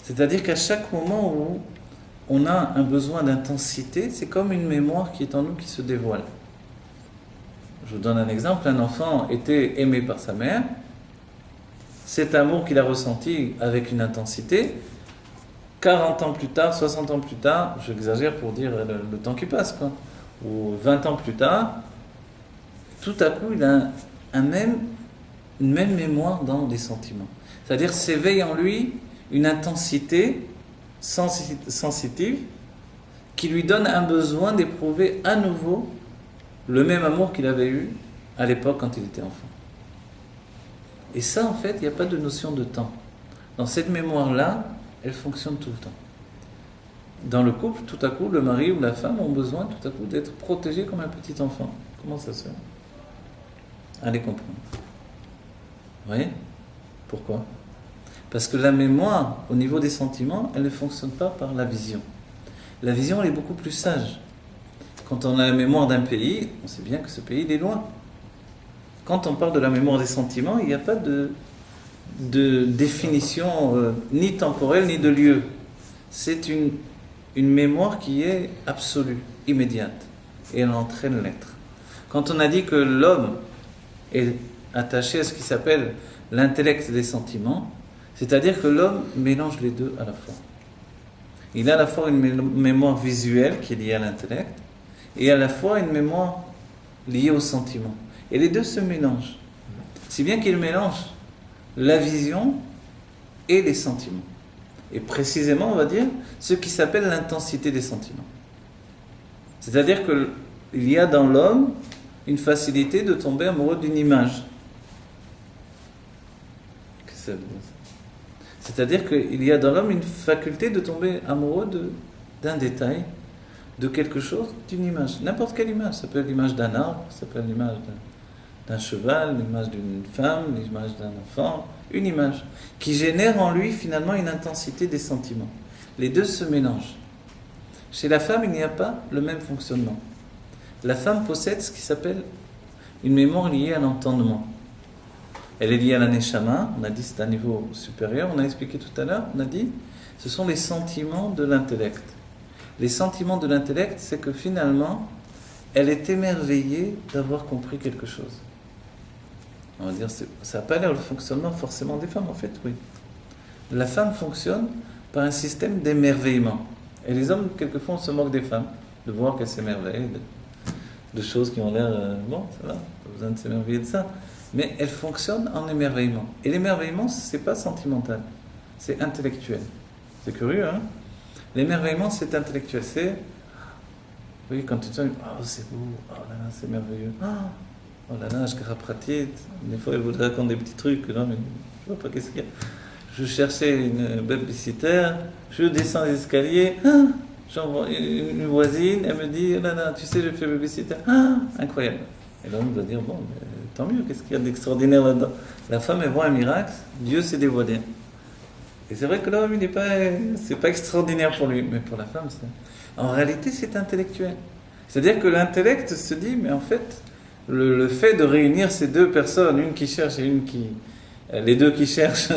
C'est-à-dire qu'à chaque moment où on a un besoin d'intensité, c'est comme une mémoire qui est en nous qui se dévoile. Je vous donne un exemple. Un enfant était aimé par sa mère. Cet amour qu'il a ressenti avec une intensité, 40 ans plus tard, 60 ans plus tard, j'exagère pour dire le temps qui passe, quoi, ou 20 ans plus tard, tout à coup, il a une même mémoire dans les sentiments. C'est-à-dire s'éveille en lui une intensité sensitive qui lui donne un besoin d'éprouver à nouveau le même amour qu'il avait eu à l'époque quand il était enfant. Et ça, en fait, il n'y a pas de notion de temps. Dans cette mémoire-là, elle fonctionne tout le temps. Dans le couple, tout à coup, le mari ou la femme ont besoin tout à coup d'être protégés comme un petit enfant. Comment ça se fait? Allez comprendre. Vous voyez? Pourquoi? Parce que la mémoire, au niveau des sentiments, elle ne fonctionne pas par la vision. La vision, elle est beaucoup plus sage. Quand on a la mémoire d'un pays, on sait bien que ce pays, il est loin. Quand on parle de la mémoire des sentiments, il n'y a pas de définition ni temporelle ni de lieu. C'est une mémoire qui est absolue, immédiate, et elle entraîne l'être. Quand on a dit que l'homme est attaché à ce qui s'appelle l'intellect des sentiments, c'est-à-dire que l'homme mélange les deux à la fois. Il a à la fois une mémoire visuelle qui est liée à l'intellect, et à la fois une mémoire liée aux sentiments. Et les deux se mélangent. Si bien qu'ils mélangent la vision et les sentiments. Et précisément, on va dire, ce qui s'appelle l'intensité des sentiments. C'est-à-dire qu'il y a dans l'homme une facilité de tomber amoureux d'une image. Qu'est-ce que ça veut dire ça? C'est-à-dire qu'il y a dans l'homme une faculté de tomber amoureux d'un détail, de quelque chose, d'une image. N'importe quelle image. Ça peut être l'image d'un arbre, ça peut être l'image d'un cheval, l'image d'une femme, l'image d'un enfant, une image qui génère en lui finalement une intensité des sentiments. Les deux se mélangent. Chez la femme, il n'y a pas le même fonctionnement. La femme possède ce qui s'appelle une mémoire liée à l'entendement. Elle est liée à la neshama, on a dit c'est un niveau supérieur, on a expliqué tout à l'heure, on a dit ce sont les sentiments de l'intellect. Les sentiments de l'intellect, c'est que finalement, elle est émerveillée d'avoir compris quelque chose. On va dire, ça n'a pas l'air le fonctionnement forcément des femmes, en fait, oui. La femme fonctionne par un système d'émerveillement. Et les hommes, quelquefois, on se moque des femmes, de voir qu'elles s'émerveillent, de choses qui ont l'air, bon, ça va, pas besoin de s'émerveiller de ça. Mais elles fonctionnent en émerveillement. Et l'émerveillement, c'est pas sentimental, c'est intellectuel. C'est curieux, hein? L'émerveillement, c'est intellectuel. C'est, oui, quand tu te dis, oh, c'est beau, oh là là, c'est merveilleux. Oh là là, je pratique. Des fois, elle voudrait raconter des petits trucs. Non, mais je vois pas qu'est-ce qu'il y a. Je cherchais une babysitter, je descends les escaliers, j'envoie une voisine, elle me dit, oh là là, tu sais, je fais babysitter. Incroyable. Et l'homme va dire, bon, tant mieux, qu'est-ce qu'il y a d'extraordinaire là-dedans? La femme, elle voit un miracle, Dieu s'est dévoilé. Et c'est vrai que l'homme, c'est pas extraordinaire pour lui, mais pour la femme, en réalité, c'est intellectuel. C'est-à-dire que l'intellect se dit, mais en fait, le fait de réunir ces deux personnes, une qui cherche et les deux qui cherchent,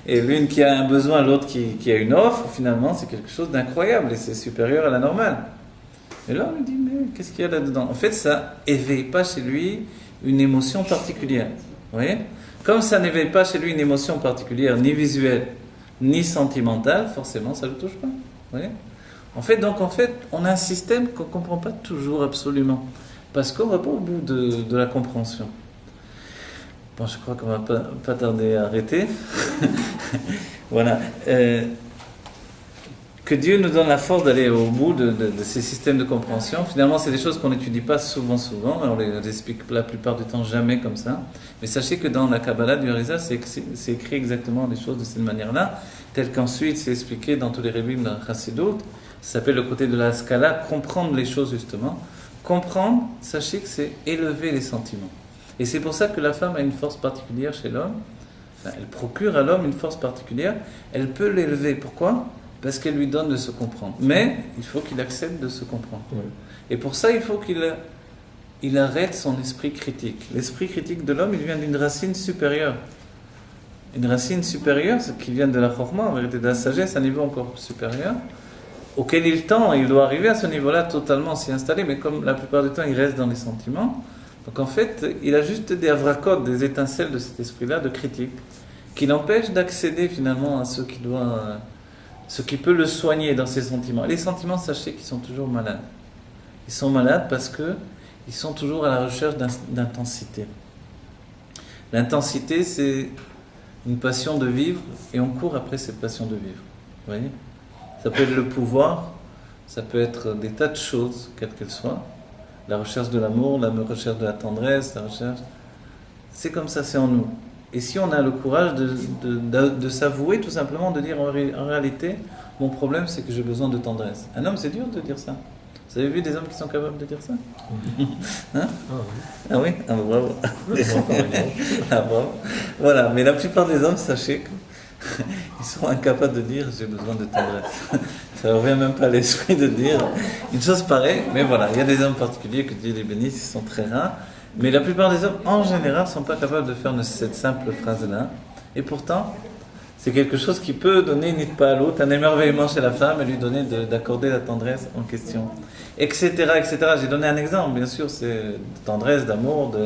et l'une qui a un besoin, l'autre qui a une offre, finalement, c'est quelque chose d'incroyable et c'est supérieur à la normale. Et là, on me dit, mais qu'est-ce qu'il y a là-dedans? En fait, ça éveille pas chez lui une émotion particulière. Vous voyez? Comme ça n'éveille pas chez lui une émotion particulière, ni visuelle, ni sentimentale, forcément, ça ne le touche pas. Vous voyez? En fait, on a un système qu'on ne comprend pas toujours absolument. Parce qu'on ne va pas au bout de la compréhension. Bon, je crois qu'on ne va pas tarder à arrêter. Voilà. Que Dieu nous donne la force d'aller au bout de ces systèmes de compréhension. Finalement, c'est des choses qu'on n'étudie pas souvent. On les explique la plupart du temps jamais comme ça. Mais sachez que dans la Kabbalah du Harizal, c'est écrit exactement les choses de cette manière-là, tel qu'ensuite c'est expliqué dans tous les rébim dans la Chassidut. Ça s'appelle le côté de la Skala, comprendre les choses justement. Comprendre, sachez que c'est élever les sentiments. Et c'est pour ça que la femme a une force particulière chez l'homme. Enfin, elle procure à l'homme une force particulière. Elle peut l'élever. Pourquoi? Parce qu'elle lui donne de se comprendre. Mais il faut qu'il accepte de se comprendre. Oui. Et pour ça, il faut qu'il arrête son esprit critique. L'esprit critique de l'homme, il vient d'une racine supérieure. Une racine supérieure, ce qui vient de la chorma, en vérité de la sagesse, un niveau encore supérieur, auquel il tend, il doit arriver à ce niveau-là totalement s'y installer, mais comme la plupart du temps, il reste dans les sentiments. Donc en fait, il a juste des avracotes, des étincelles de cet esprit-là, de critique, qui l'empêchent d'accéder finalement à ce qui peut le soigner dans ses sentiments. Et les sentiments, sachez qu'ils sont toujours malades. Ils sont malades parce qu'ils sont toujours à la recherche d'intensité. L'intensité, c'est une passion de vivre, et on court après cette passion de vivre. Vous voyez ? Ça peut être le pouvoir, ça peut être des tas de choses, quelles qu'elles soient, la recherche de l'amour, la recherche de la tendresse, la recherche... C'est comme ça, c'est en nous. Et si on a le courage de s'avouer, tout simplement, de dire en réalité, mon problème c'est que j'ai besoin de tendresse. Un homme, c'est dur de dire ça. Vous avez vu des hommes qui sont capables de dire ça? Hein? Ah oui? Ah, bravo. Ah, bravo. Voilà, mais la plupart des hommes, sachez qu'ils sont incapables de dire j'ai besoin de tendresse. Ça ne revient même pas à l'esprit de dire une chose pareille, mais voilà, il y a des hommes particuliers que Dieu les bénisse, ils sont très rares. Mais la plupart des hommes, en général, ne sont pas capables de faire cette simple phrase-là. Et pourtant, c'est quelque chose qui peut donner, une pas à l'autre, un émerveillement chez la femme et lui donner d'accorder la tendresse en question. Etc., etc. J'ai donné un exemple, bien sûr, c'est de tendresse, d'amour,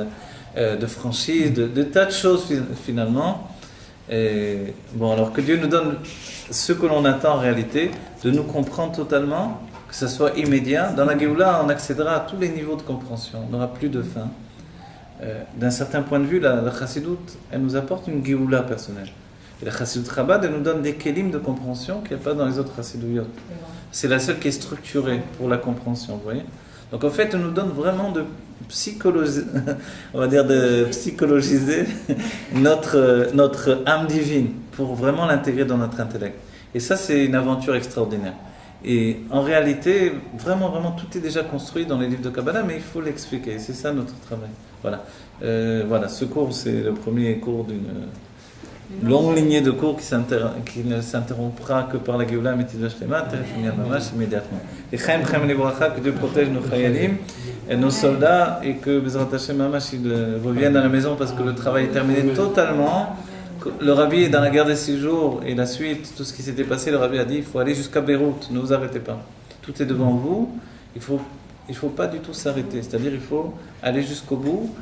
de franchise, de tas de choses finalement. Et, bon, alors que Dieu nous donne ce que l'on attend en réalité, de nous comprendre totalement, que ce soit immédiat. Dans la Géoula, on accédera à tous les niveaux de compréhension, on n'aura plus de fin. D'un certain point de vue, la Chassidoute, elle nous apporte une Géoula personnelle. Et la Chassidoute Chabad, elle nous donne des kélim de compréhension qu'il n'y a pas dans les autres Chassidouillotes. C'est la seule qui est structurée pour la compréhension, vous voyez. Donc en fait, elle nous donne vraiment de psychologiser notre âme divine pour vraiment l'intégrer dans notre intellect. Et ça, c'est une aventure extraordinaire. Et en réalité, vraiment, vraiment, tout est déjà construit dans les livres de Kabbalah, mais il faut l'expliquer. C'est ça notre travail. Voilà. Voilà, ce cours, c'est le premier cours d'une longue lignée de cours qui ne s'interrompra que par la Géoula Métidah Shlema, Terefumia Mamash, immédiatement. Et Chaim Chaim Livracha, que Dieu protège nos Chayalim et nos soldats, et que Bezrat Hashem Mamash, ils reviennent à la maison parce que le travail est terminé totalement. Le Rabbi est dans la guerre des 6 jours et la suite, tout ce qui s'était passé, le Rabbi a dit il faut aller jusqu'à Beyrouth, ne vous arrêtez pas. Tout est devant vous, il faut pas du tout s'arrêter, c'est-à-dire il faut aller jusqu'au bout.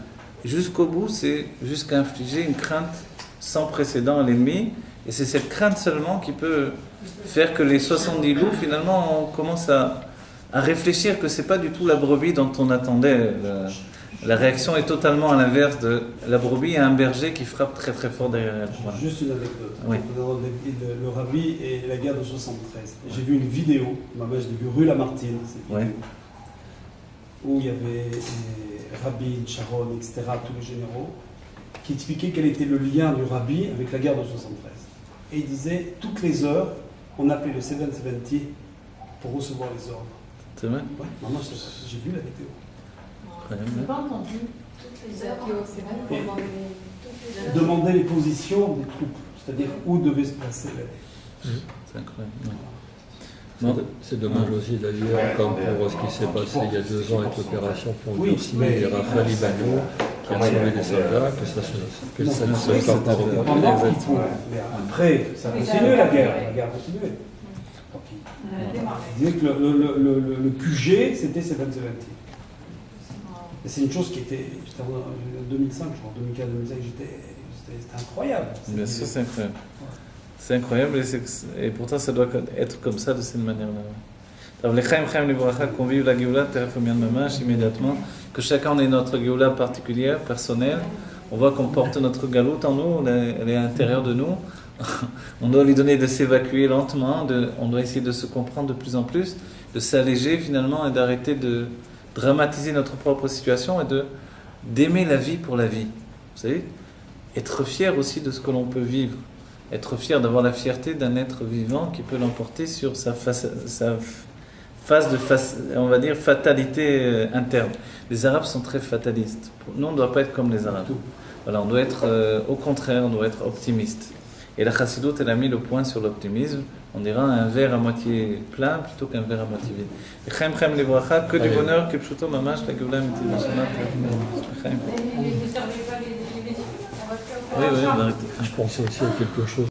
Jusqu'au bout, c'est jusqu'à infliger une crainte sans précédent à l'ennemi, et c'est cette crainte seulement qui peut faire que les 70 loups, finalement, on commence à réfléchir que c'est pas du tout la brebis dont on attendait. La réaction est totalement à l'inverse de la brebis à un berger qui frappe très très fort derrière elle. Voilà. Juste une anecdote. Oui. Le Rabbi et la guerre de 73. J'ai vu une vidéo, je l'ai vu rue Lamartine, cette vidéo, où il y avait Rabin, Sharon, etc., tous les généraux, qui expliquaient quel était le lien du Rabbi avec la guerre de 73. Et il disait, toutes les heures, on appelait le 770 pour recevoir les ordres. C'est vrai? Oui, maman, j'ai vu la vidéo. Je n'ai pas entendu toutes les heures. C'est vrai pour demander toutes les heures. Demander les positions des troupes, c'est-à-dire où devaient se placer les... C'est incroyable. Ouais. C'est dommage aussi d'ailleurs, comme pour ce qui s'est passé il y a 2 ans avec l'opération Pont-Durcy et Raphaël Libano, qui a sauvé des soldats, que ça ne se soit pas reproduit. Après, ça continue la guerre continuait. Il disait que le QG, c'était 770. Et c'est une chose qui était, j'étais en 2005, je crois, en 2015-2005, c'était incroyable. Bien sûr, c'est incroyable. C'est incroyable et pourtant ça doit être comme ça de cette manière-là. Alors les Chaim Chaim Livracha, qu'on vive la Géoula, Terefumia Mamash, immédiatement, que chacun ait notre Géoula particulière, personnelle. On voit qu'on porte notre galoute en nous, elle est à l'intérieur de nous. On doit lui donner de s'évacuer lentement, on doit essayer de se comprendre de plus en plus, de s'alléger finalement et d'arrêter de dramatiser notre propre situation et d'aimer la vie pour la vie. Vous savez, être fier aussi de ce que l'on peut vivre. Être fier d'avoir la fierté d'un être vivant qui peut l'emporter sur sa phase de on va dire, fatalité interne. Les Arabes sont très fatalistes. Nous, on ne doit pas être comme les Arabes. Voilà, on doit être, au contraire, on doit être optimiste. Et la Chassidoute, elle a mis le point sur l'optimisme. On dira un verre à moitié plein plutôt qu'un verre à moitié vide. Et Chaim Chaim Livracha, que du bonheur, que Pshuto Mamash, la Géoula Métidah Shlema. Mais vous ne servez pas les véhicules? Oui, arrêtez. Je pensais aussi à quelque chose.